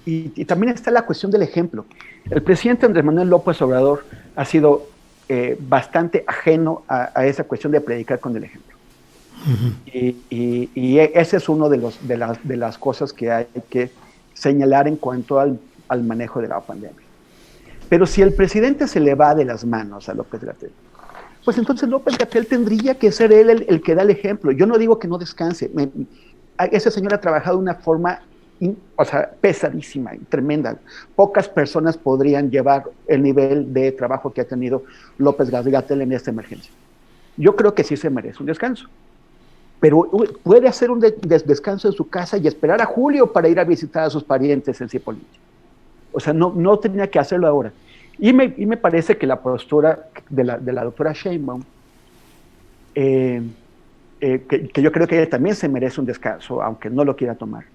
Y también está la cuestión del ejemplo. El presidente Andrés Manuel López Obrador ha sido bastante ajeno a esa cuestión de predicar con el ejemplo. Uh-huh. Y ese es uno de las cosas que hay que señalar en cuanto al manejo de la pandemia. Pero si el presidente se le va de las manos a López-Gatell, pues entonces López-Gatell tendría que ser él el que da el ejemplo. Yo no digo que no descanse. Ese señor ha trabajado de una forma pesadísima, tremenda. Pocas personas podrían llevar el nivel de trabajo que ha tenido López-Gatell en esta emergencia. Yo creo que sí se merece un descanso. Pero puede hacer un descanso en su casa y esperar a julio para ir a visitar a sus parientes en Zipolite. O sea, no tenía que hacerlo ahora. Y me parece que la postura de la doctora Sheinbaum, que yo creo que ella también se merece un descanso, aunque no lo quiera tomar,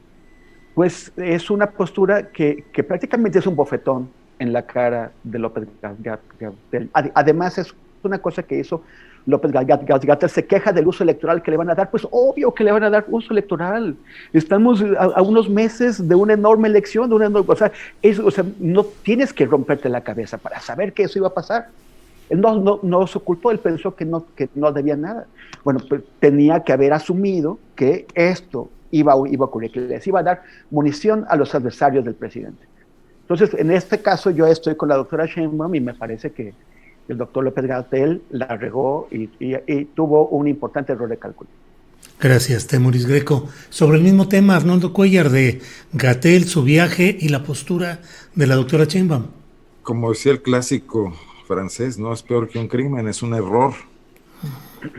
pues es una postura que prácticamente es un bofetón en la cara de López-Gatell. Además, es una cosa que hizo López-Gatell, se queja del uso electoral que le van a dar. Pues obvio que le van a dar uso electoral. Estamos a unos meses de una enorme elección, o sea, no tienes que romperte la cabeza para saber que eso iba a pasar. Él no se ocultó, él pensó que no debía nada. Bueno, pues tenía que haber asumido que esto iba a ocurrir, que les iba a dar munición a los adversarios del presidente. Entonces, en este caso, yo estoy con la doctora Sheinbaum y me parece que el doctor López-Gatell la regó y tuvo un importante error de cálculo. Gracias, Temoris Greco. Sobre el mismo tema, Arnoldo Cuellar, de Gatell, su viaje y la postura de la doctora Sheinbaum. Como decía el clásico francés, no es peor que un crimen, es un error.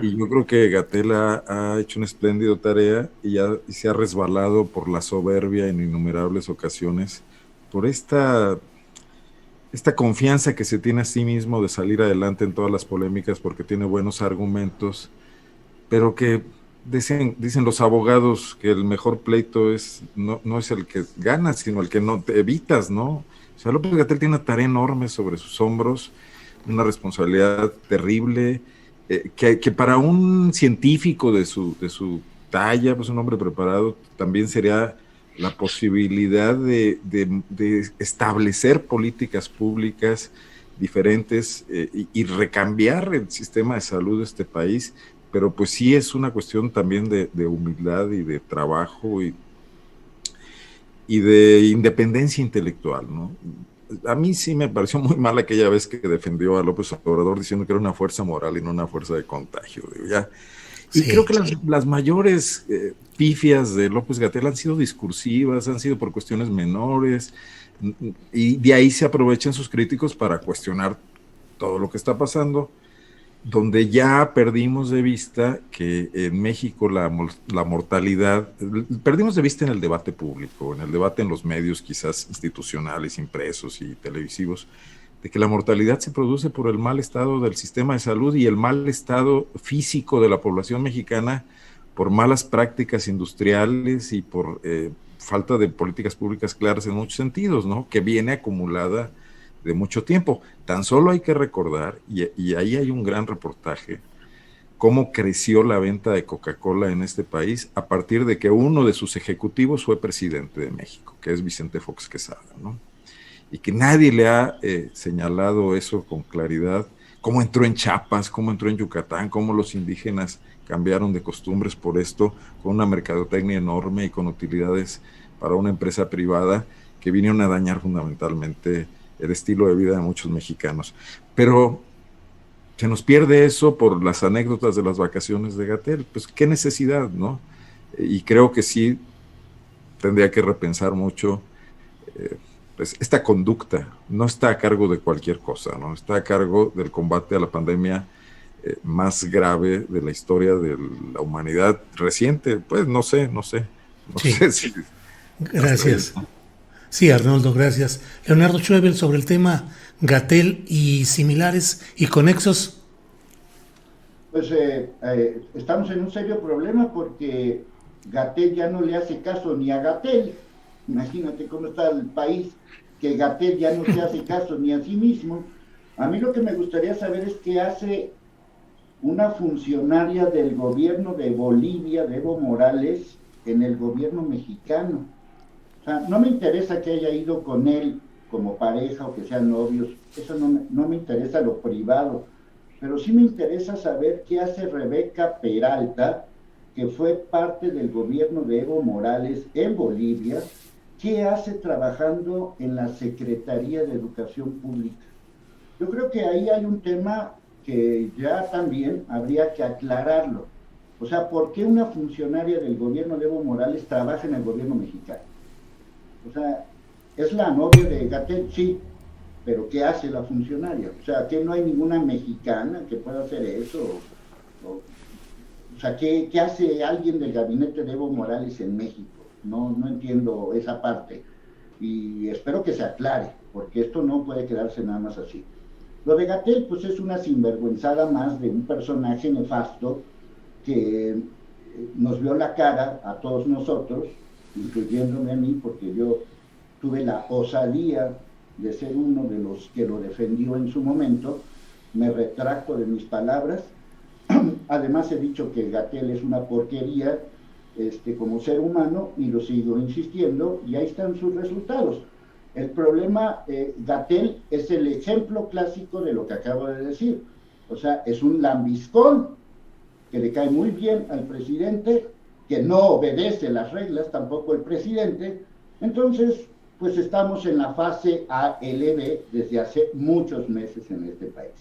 Y yo creo que Gatell ha hecho una espléndida tarea y se ha resbalado por la soberbia en innumerables ocasiones, por esta confianza que se tiene a sí mismo de salir adelante en todas las polémicas porque tiene buenos argumentos, pero que dicen los abogados que el mejor pleito no es el que ganas, sino el que no te evitas, ¿no? O sea, López-Gatell tiene una tarea enorme sobre sus hombros, una responsabilidad terrible, que para un científico de su talla, pues un hombre preparado, también sería la posibilidad de establecer políticas públicas diferentes y recambiar el sistema de salud de este país, pero pues sí es una cuestión también de humildad y de trabajo y de independencia intelectual, ¿no? A mí sí me pareció muy mal aquella vez que defendió a López Obrador diciendo que era una fuerza moral y no una fuerza de contagio. Y sí, creo que las mayores pifias de López-Gatell han sido discursivas, han sido por cuestiones menores, y de ahí se aprovechan sus críticos para cuestionar todo lo que está pasando. donde ya perdimos de vista que en México la mortalidad, perdimos de vista en el debate público, en el debate en los medios quizás institucionales, impresos y televisivos, de que la mortalidad se produce por el mal estado del sistema de salud y el mal estado físico de la población mexicana por malas prácticas industriales y por falta de políticas públicas claras en muchos sentidos, ¿no? Que viene acumulada de mucho tiempo. Tan solo hay que recordar, y ahí hay un gran reportaje, cómo creció la venta de Coca-Cola en este país a partir de que uno de sus ejecutivos fue presidente de México, que es Vicente Fox Quesada, ¿no? Y que nadie le ha señalado eso con claridad, cómo entró en Chiapas, cómo entró en Yucatán, cómo los indígenas cambiaron de costumbres por esto, con una mercadotecnia enorme y con utilidades para una empresa privada que vinieron a dañar fundamentalmente el estilo de vida de muchos mexicanos. Pero se nos pierde eso por las anécdotas de las vacaciones de Gatell. Pues qué necesidad, ¿no? Y creo que sí tendría que repensar mucho pues esta conducta. No está a cargo de cualquier cosa, ¿no? Está a cargo del combate a la pandemia más grave de la historia de la humanidad reciente. Pues no sé Sí. si... Gracias. Sí, Arnoldo, gracias. Leonardo Schwebel, sobre el tema Gatell y similares y conexos. Pues estamos en un serio problema porque Gatell ya no le hace caso ni a Gatell. Imagínate cómo está el país, que Gatell ya no se hace caso ni a sí mismo. A mí lo que me gustaría saber es qué hace una funcionaria del gobierno de Bolivia, de Evo Morales, en el gobierno mexicano. O sea, no me interesa que haya ido con él como pareja o que sean novios, eso no me interesa lo privado, pero sí me interesa saber qué hace Rebeca Peralta, que fue parte del gobierno de Evo Morales en Bolivia, qué hace trabajando en la Secretaría de Educación Pública. Yo creo que ahí hay un tema que ya también habría que aclararlo. O sea, ¿por qué una funcionaria del gobierno de Evo Morales trabaja en el gobierno mexicano? O sea, ¿es la novia de Gatell? Sí, pero ¿qué hace la funcionaria? O sea, ¿que no hay ninguna mexicana que pueda hacer eso? O sea, ¿qué hace alguien del gabinete de Evo Morales en México? No entiendo esa parte. Y espero que se aclare, porque esto no puede quedarse nada más así. Lo de Gatell, pues es una sinvergüenzada más de un personaje nefasto que nos vio la cara a todos nosotros, incluyéndome a mí, porque yo tuve la osadía de ser uno de los que lo defendió en su momento. Me retracto de mis palabras. Además he dicho que Gatell es una porquería como ser humano, y lo sigo insistiendo, y ahí están sus resultados. El problema, Gatell es el ejemplo clásico de lo que acabo de decir. O sea, es un lambiscón que le cae muy bien al presidente, que no obedece las reglas tampoco el presidente. Entonces, pues estamos en la fase ALB desde hace muchos meses en este país.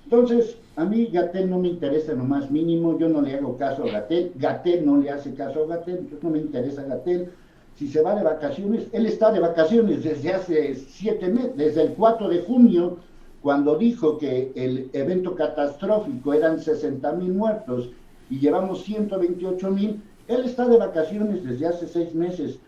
Entonces, a mí Gatell no me interesa lo más mínimo, yo no le hago caso a Gatell, Gatell no le hace caso a Gatell, entonces no me interesa Gatell. Si se va de vacaciones, él está de vacaciones desde hace 7 meses, desde el 4 de junio, cuando dijo que el evento catastrófico eran 60,000 muertos y llevamos 128,000, él está de vacaciones desde hace 6 meses.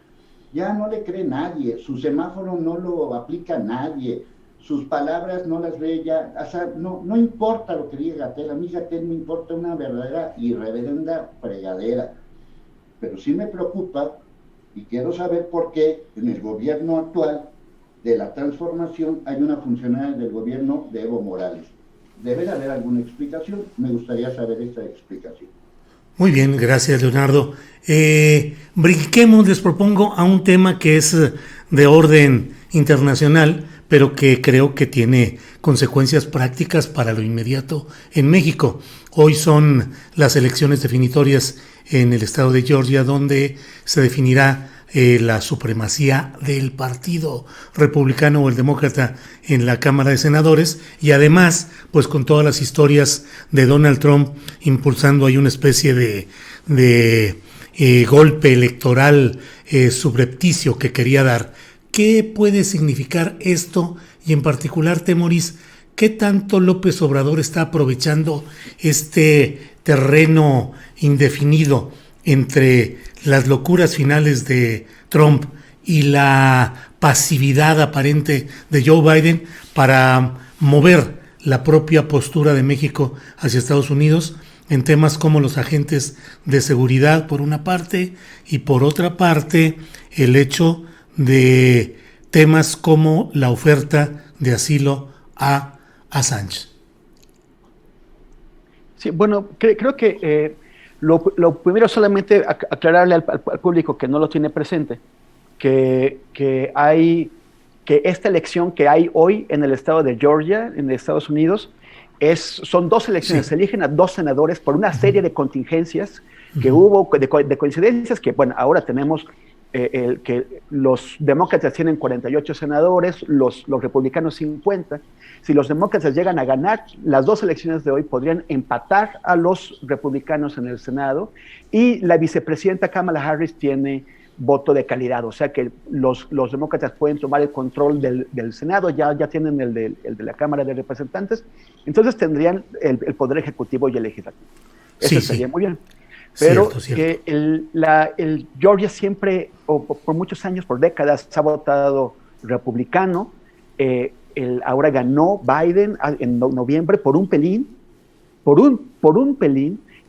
Ya no le cree nadie, su semáforo no lo aplica nadie, sus palabras no las ve ya, o sea, no importa lo que diga Gatell, a mí Gatell me importa una verdadera y reverenda fregadera, pero sí me preocupa y quiero saber por qué en el gobierno actual de la transformación hay una funcionaria del gobierno de Evo Morales. Debe de haber alguna explicación, me gustaría saber esta explicación. Muy bien, gracias Leonardo. Brinquemos, les propongo, a un tema que es de orden internacional, pero que creo que tiene consecuencias prácticas para lo inmediato en México. Hoy son las elecciones definitorias en el estado de Georgia, donde se definirá la supremacía del partido republicano o el demócrata en la Cámara de Senadores, y además, pues con todas las historias de Donald Trump impulsando ahí una especie de golpe electoral subrepticio que quería dar. ¿Qué puede significar esto? Y en particular, Temoris, ¿qué tanto López Obrador está aprovechando este terreno indefinido entre las locuras finales de Trump y la pasividad aparente de Joe Biden para mover la propia postura de México hacia Estados Unidos en temas como los agentes de seguridad por una parte y por otra parte el hecho de temas como la oferta de asilo a Assange? Sí, bueno, creo que lo primero solamente aclararle al público que no lo tiene presente, que esta elección que hay hoy en el estado de Georgia, en Estados Unidos, son dos elecciones. Sí. Se eligen a 2 senadores por una serie de contingencias que hubo, de coincidencias, que bueno, ahora tenemos que los demócratas tienen 48 senadores, los republicanos 50. Si los demócratas llegan a ganar, las 2 elecciones de hoy podrían empatar a los republicanos en el Senado, y la vicepresidenta Kamala Harris tiene voto de calidad, o sea que los demócratas pueden tomar el control del Senado, ya tienen el de la Cámara de Representantes, entonces tendrían el poder ejecutivo y el legislativo. Eso sería muy bien. Pero cierto. El Georgia siempre, o por muchos años, por décadas, ha votado republicano. Ahora ganó Biden en noviembre por un pelín,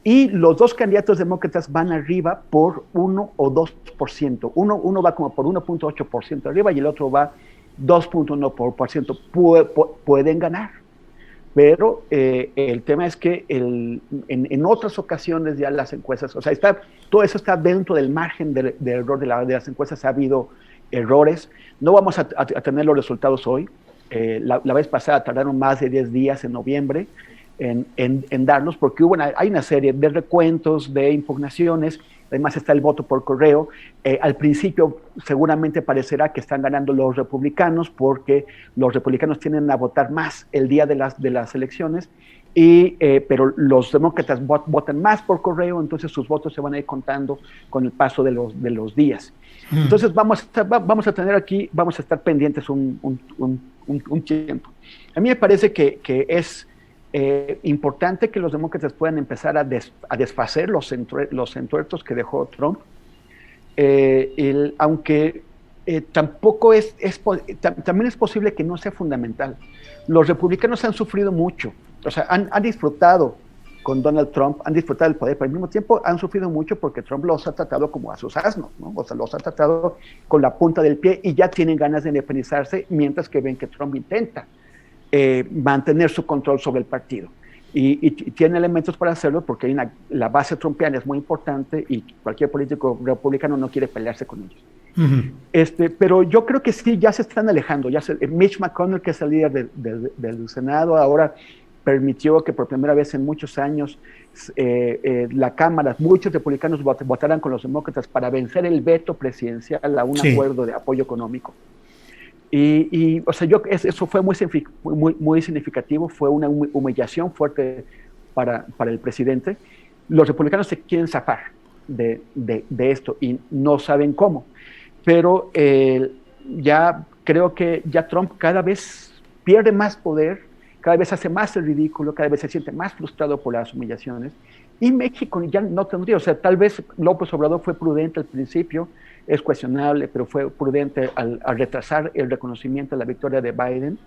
y los 2 candidatos demócratas van arriba por 1 o 2%. Uno va como por 1.8% arriba y el otro va 2.1%. Pueden ganar. Pero el tema es que en otras ocasiones ya las encuestas, o sea, todo eso está dentro del margen de error de las encuestas. Ha habido errores. No vamos a tener los resultados hoy. La vez pasada tardaron más de 10 días en noviembre en darlos, porque hay una serie de recuentos, de impugnaciones. Además está el voto por correo. Al principio seguramente parecerá que están ganando los republicanos, porque los republicanos tienden a votar más el día de las elecciones, pero los demócratas votan más por correo, entonces sus votos se van a ir contando con el paso de los días. Entonces vamos a tener aquí, vamos a estar pendientes un tiempo. A mí me parece que es importante que los demócratas puedan empezar a desfacer los entuertos que dejó Trump, aunque tampoco también es posible que no sea fundamental. Los republicanos han sufrido mucho, o sea, han disfrutado con Donald Trump, han disfrutado del poder, pero al mismo tiempo han sufrido mucho porque Trump los ha tratado como a sus asnos, ¿no? O sea, los ha tratado con la punta del pie y ya tienen ganas de independizarse, mientras que ven que Trump intenta mantener su control sobre el partido. Y tiene elementos para hacerlo, porque la base trumpiana es muy importante y cualquier político republicano no quiere pelearse con ellos. Pero yo creo que sí, ya se están alejando. Mitch McConnell, que es el líder del Senado, ahora permitió que por primera vez en muchos años la Cámara, muchos republicanos votaran con los demócratas para vencer el veto presidencial a un acuerdo de apoyo económico. O sea, eso fue muy significativo, fue una humillación fuerte para el presidente. Los republicanos se quieren zafar de esto y no saben cómo, pero ya creo que ya Trump cada vez pierde más poder, cada vez hace más el ridículo, cada vez se siente más frustrado por las humillaciones, y México ya no tendría, o sea, tal vez López Obrador fue prudente al principio, es cuestionable, pero fue prudente al retrasar el reconocimiento de la victoria de Biden,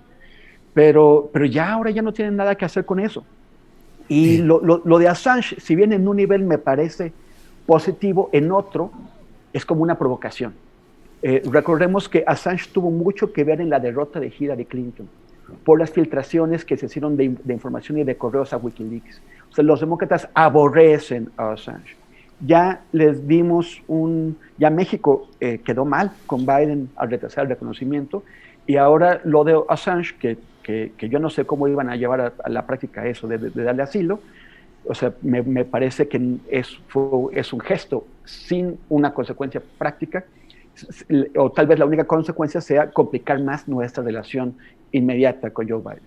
pero ya ahora ya no tienen nada que hacer con eso. Y lo de Assange, si bien en un nivel me parece positivo, en otro es como una provocación. Recordemos que Assange tuvo mucho que ver en la derrota de Hillary Clinton por las filtraciones que se hicieron de información y de correos a Wikileaks. O sea, los demócratas aborrecen a Assange. Ya les dimos ya México quedó mal con Biden al retrasar el reconocimiento, y ahora lo de Assange, que yo no sé cómo iban a llevar a la práctica eso de darle asilo. O sea, me parece que es un gesto sin una consecuencia práctica, o tal vez la única consecuencia sea complicar más nuestra relación inmediata con Joe Biden.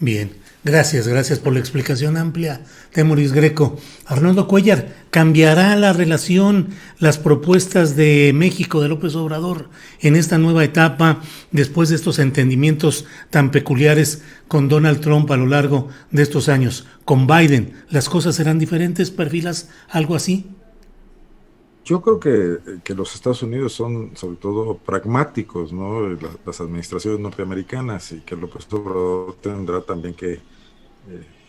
Bien, gracias por la explicación amplia, Temoris Greco. Arnoldo Cuellar, ¿cambiará la relación, las propuestas de México, de López Obrador, en esta nueva etapa, después de estos entendimientos tan peculiares con Donald Trump a lo largo de estos años? Con Biden, ¿las cosas serán diferentes? ¿Perfilas algo así? Yo creo que los Estados Unidos son sobre todo pragmáticos, ¿no? Las administraciones norteamericanas, y que López Obrador tendrá también que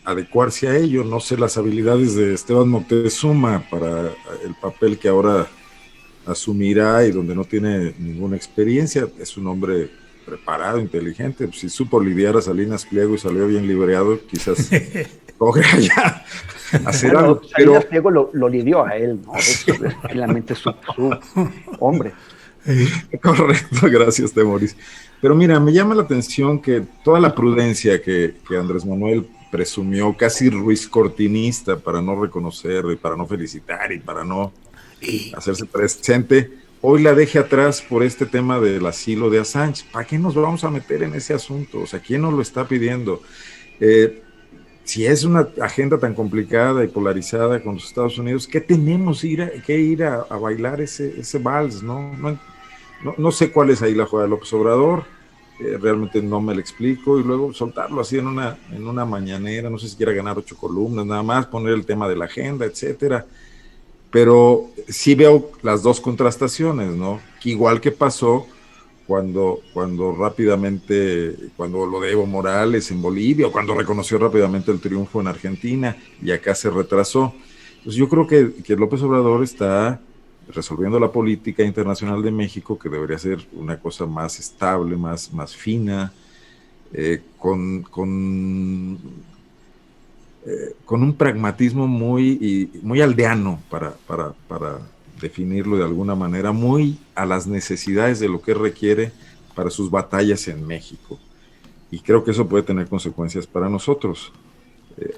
adecuarse a ello. No sé las habilidades de Esteban Moctezuma para el papel que ahora asumirá y donde no tiene ninguna experiencia. Es un hombre preparado, inteligente. Pues, si supo lidiar a Salinas Pliego y salió bien libreado, quizás coge allá hacer Bueno, algo. Salinas Pliego lo lidió a él, ¿no? Es realmente su hombre. Correcto, gracias, Temoris. Pero mira, me llama la atención que toda la prudencia que Andrés Manuel presumió, casi Ruiz Cortinista, para no reconocer y para no felicitar y para no hacerse presente, hoy la deje atrás por este tema del asilo de Assange. ¿Para qué nos vamos a meter en ese asunto? O sea, ¿quién nos lo está pidiendo? Si es una agenda tan complicada y polarizada con los Estados Unidos, ¿qué tenemos que ir a bailar ese vals? No sé cuál es ahí la jugada de López Obrador, realmente no me lo explico, y luego soltarlo así en una mañanera, no sé si quiera ganar 8 columnas, nada más, poner el tema de la agenda, etcétera. Pero sí veo las dos contrastaciones, ¿no? Que igual que pasó cuando rápidamente, cuando lo de Evo Morales en Bolivia, o cuando reconoció rápidamente el triunfo en Argentina y acá se retrasó. Pues yo creo que López Obrador está resolviendo la política internacional de México, que debería ser una cosa más estable, más fina, con un pragmatismo muy aldeano, para definirlo de alguna manera, muy a las necesidades de lo que requiere para sus batallas en México. Y creo que eso puede tener consecuencias para nosotros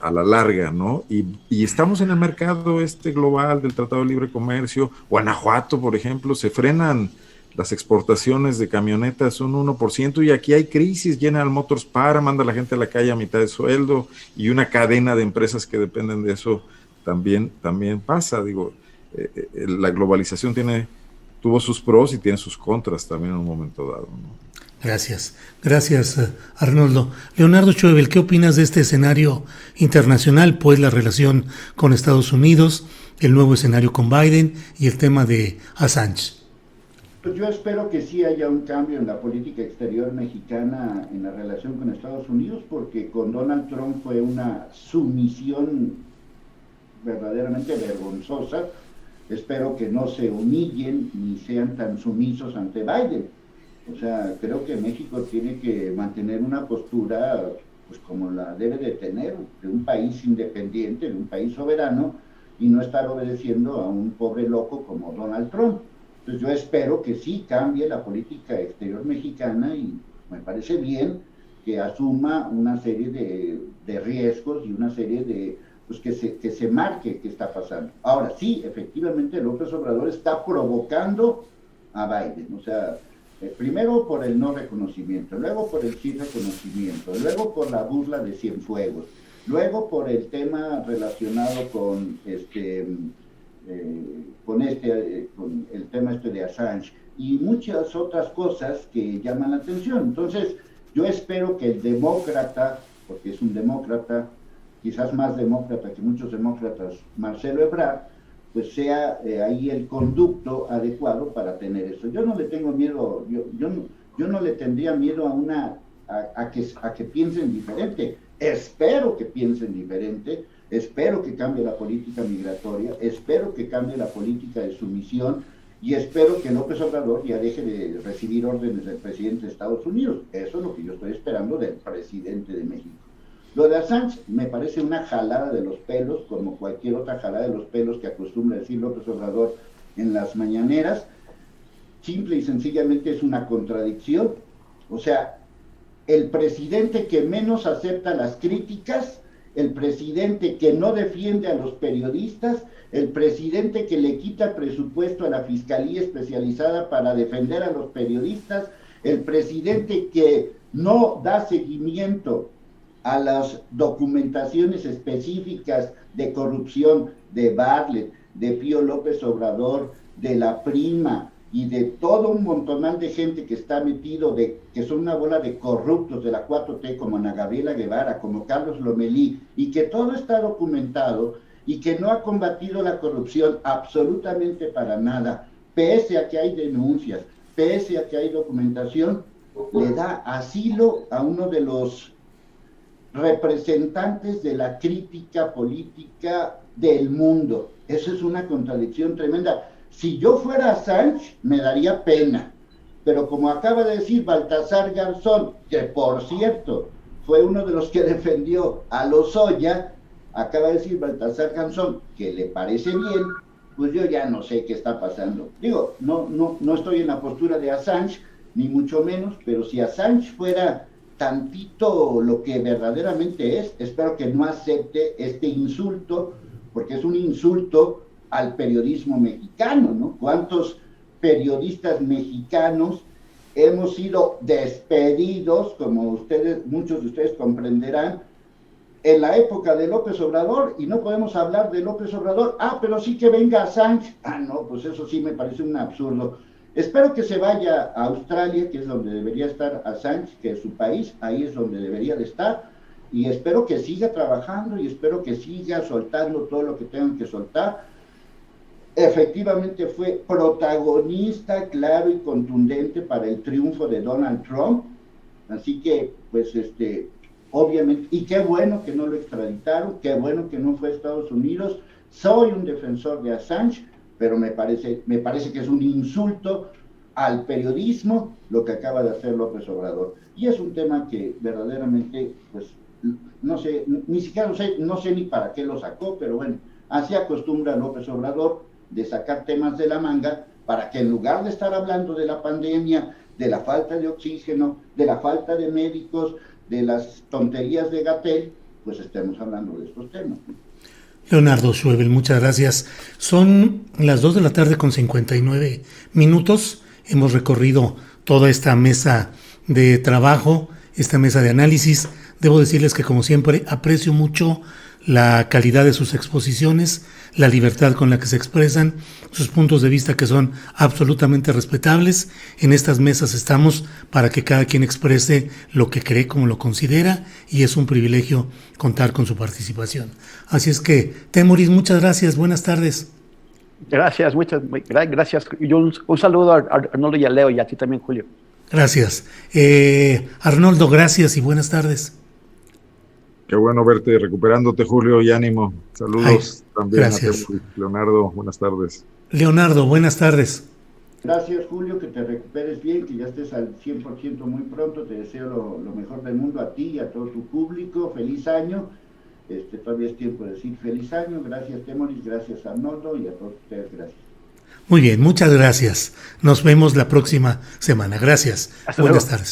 a la larga, ¿no? Y estamos en el mercado global del Tratado de Libre Comercio. Guanajuato, por ejemplo, se frenan las exportaciones de camionetas un 1%, y aquí hay crisis. General Motors manda a la gente a la calle a mitad de sueldo, y una cadena de empresas que dependen de eso también pasa. Digo, la globalización tuvo sus pros y tiene sus contras también en un momento dado, ¿no? Gracias, Arnoldo. Leonardo Schuebel, ¿qué opinas de este escenario internacional? Pues la relación con Estados Unidos, el nuevo escenario con Biden y el tema de Assange. Pues yo espero que sí haya un cambio en la política exterior mexicana en la relación con Estados Unidos, porque con Donald Trump fue una sumisión verdaderamente vergonzosa. Espero que no se humillen ni sean tan sumisos ante Biden. O sea, creo que México tiene que mantener una postura, pues como la debe de tener, de un país independiente, de un país soberano, y no estar obedeciendo a un pobre loco como Donald Trump. Entonces yo espero que sí cambie la política exterior mexicana, y me parece bien que asuma una serie de riesgos y una serie de, pues que se marque qué está pasando. Ahora sí, efectivamente López Obrador está provocando a Biden, o sea, primero por el no reconocimiento, luego por el sí reconocimiento, luego por la burla de Cienfuegos, luego por el tema relacionado con con el tema de Assange y muchas otras cosas que llaman la atención. Entonces, yo espero que el demócrata, porque es un demócrata, quizás más demócrata que muchos demócratas, Marcelo Ebrard, pues sea ahí el conducto adecuado para tener eso. Yo no le tengo miedo, yo no le tendría miedo a que piensen diferente. Espero que piensen diferente, espero que cambie la política migratoria, espero que cambie la política de sumisión, y espero que López Obrador ya deje de recibir órdenes del presidente de Estados Unidos. Eso es lo que yo estoy esperando del presidente de México. Lo de Assange me parece una jalada de los pelos, como cualquier otra jalada de los pelos que acostumbra decir López Obrador en las mañaneras. Simple y sencillamente es una contradicción. O sea, el presidente que menos acepta las críticas, el presidente que no defiende a los periodistas, el presidente que le quita presupuesto a la Fiscalía Especializada para defender a los periodistas, el presidente que no da seguimiento a las documentaciones específicas de corrupción de Bartlett, de Pío López Obrador, de la prima y de todo un montonal de gente que está metido, que son una bola de corruptos de la 4T, como Ana Gabriela Guevara, como Carlos Lomelí, y que todo está documentado y que no ha combatido la corrupción absolutamente para nada, pese a que hay denuncias, pese a que hay documentación, le da asilo a uno de los representantes de la crítica política del mundo. Eso es una contradicción tremenda. Si yo fuera Assange, me daría pena, pero como acaba de decir Baltasar Garzón, que por cierto fue uno de los que defendió a Lozoya, acaba de decir Baltasar Garzón que le parece bien, pues yo ya no sé qué está pasando. Digo, no estoy en la postura de Assange, ni mucho menos, pero si Assange fuera tantito lo que verdaderamente es, espero que no acepte este insulto, porque es un insulto al periodismo mexicano, ¿no? ¿Cuántos periodistas mexicanos hemos sido despedidos, como muchos de ustedes comprenderán, en la época de López Obrador, y no podemos hablar de López Obrador? Pero sí que venga Assange. No, pues eso sí me parece un absurdo. Espero que se vaya a Australia, que es donde debería estar Assange, que es su país, ahí es donde debería de estar, y espero que siga trabajando y espero que siga soltando todo lo que tengan que soltar. Efectivamente fue protagonista claro y contundente para el triunfo de Donald Trump, así que pues obviamente, y qué bueno que no lo extraditaron, qué bueno que no fue a Estados Unidos. Soy un defensor de Assange, pero me parece que es un insulto al periodismo lo que acaba de hacer López Obrador, y es un tema que verdaderamente pues no sé, ni siquiera no sé ni para qué lo sacó, pero bueno, así acostumbra López Obrador, de sacar temas de la manga para que en lugar de estar hablando de la pandemia, de la falta de oxígeno, de la falta de médicos, de las tonterías de Gatell, pues estemos hablando de estos temas. Leonardo Schwebel, muchas gracias. Son las 2 de la tarde con 59 minutos. Hemos recorrido toda esta mesa de trabajo, esta mesa de análisis. Debo decirles que, como siempre, aprecio mucho la calidad de sus exposiciones, la libertad con la que se expresan, sus puntos de vista que son absolutamente respetables. En estas mesas estamos para que cada quien exprese lo que cree, como lo considera, y es un privilegio contar con su participación. Así es que, Temoris, muchas gracias, buenas tardes. Gracias, muchas gracias. Y un saludo a Arnoldo y a Leo, y a ti también, Julio. Gracias. Arnoldo, gracias y buenas tardes. Qué bueno verte recuperándote, Julio, y ánimo. Saludos también gracias. A ti, Leonardo. Buenas tardes. Leonardo, buenas tardes. Gracias, Julio, que te recuperes bien, que ya estés al 100% muy pronto. Te deseo lo mejor del mundo a ti y a todo tu público. Feliz año. Todavía es tiempo de decir feliz año. Gracias, Temoris. Gracias, Arnoldo. Y a todos ustedes, gracias. Muy bien, muchas gracias. Nos vemos la próxima semana. Gracias. Buenas tardes.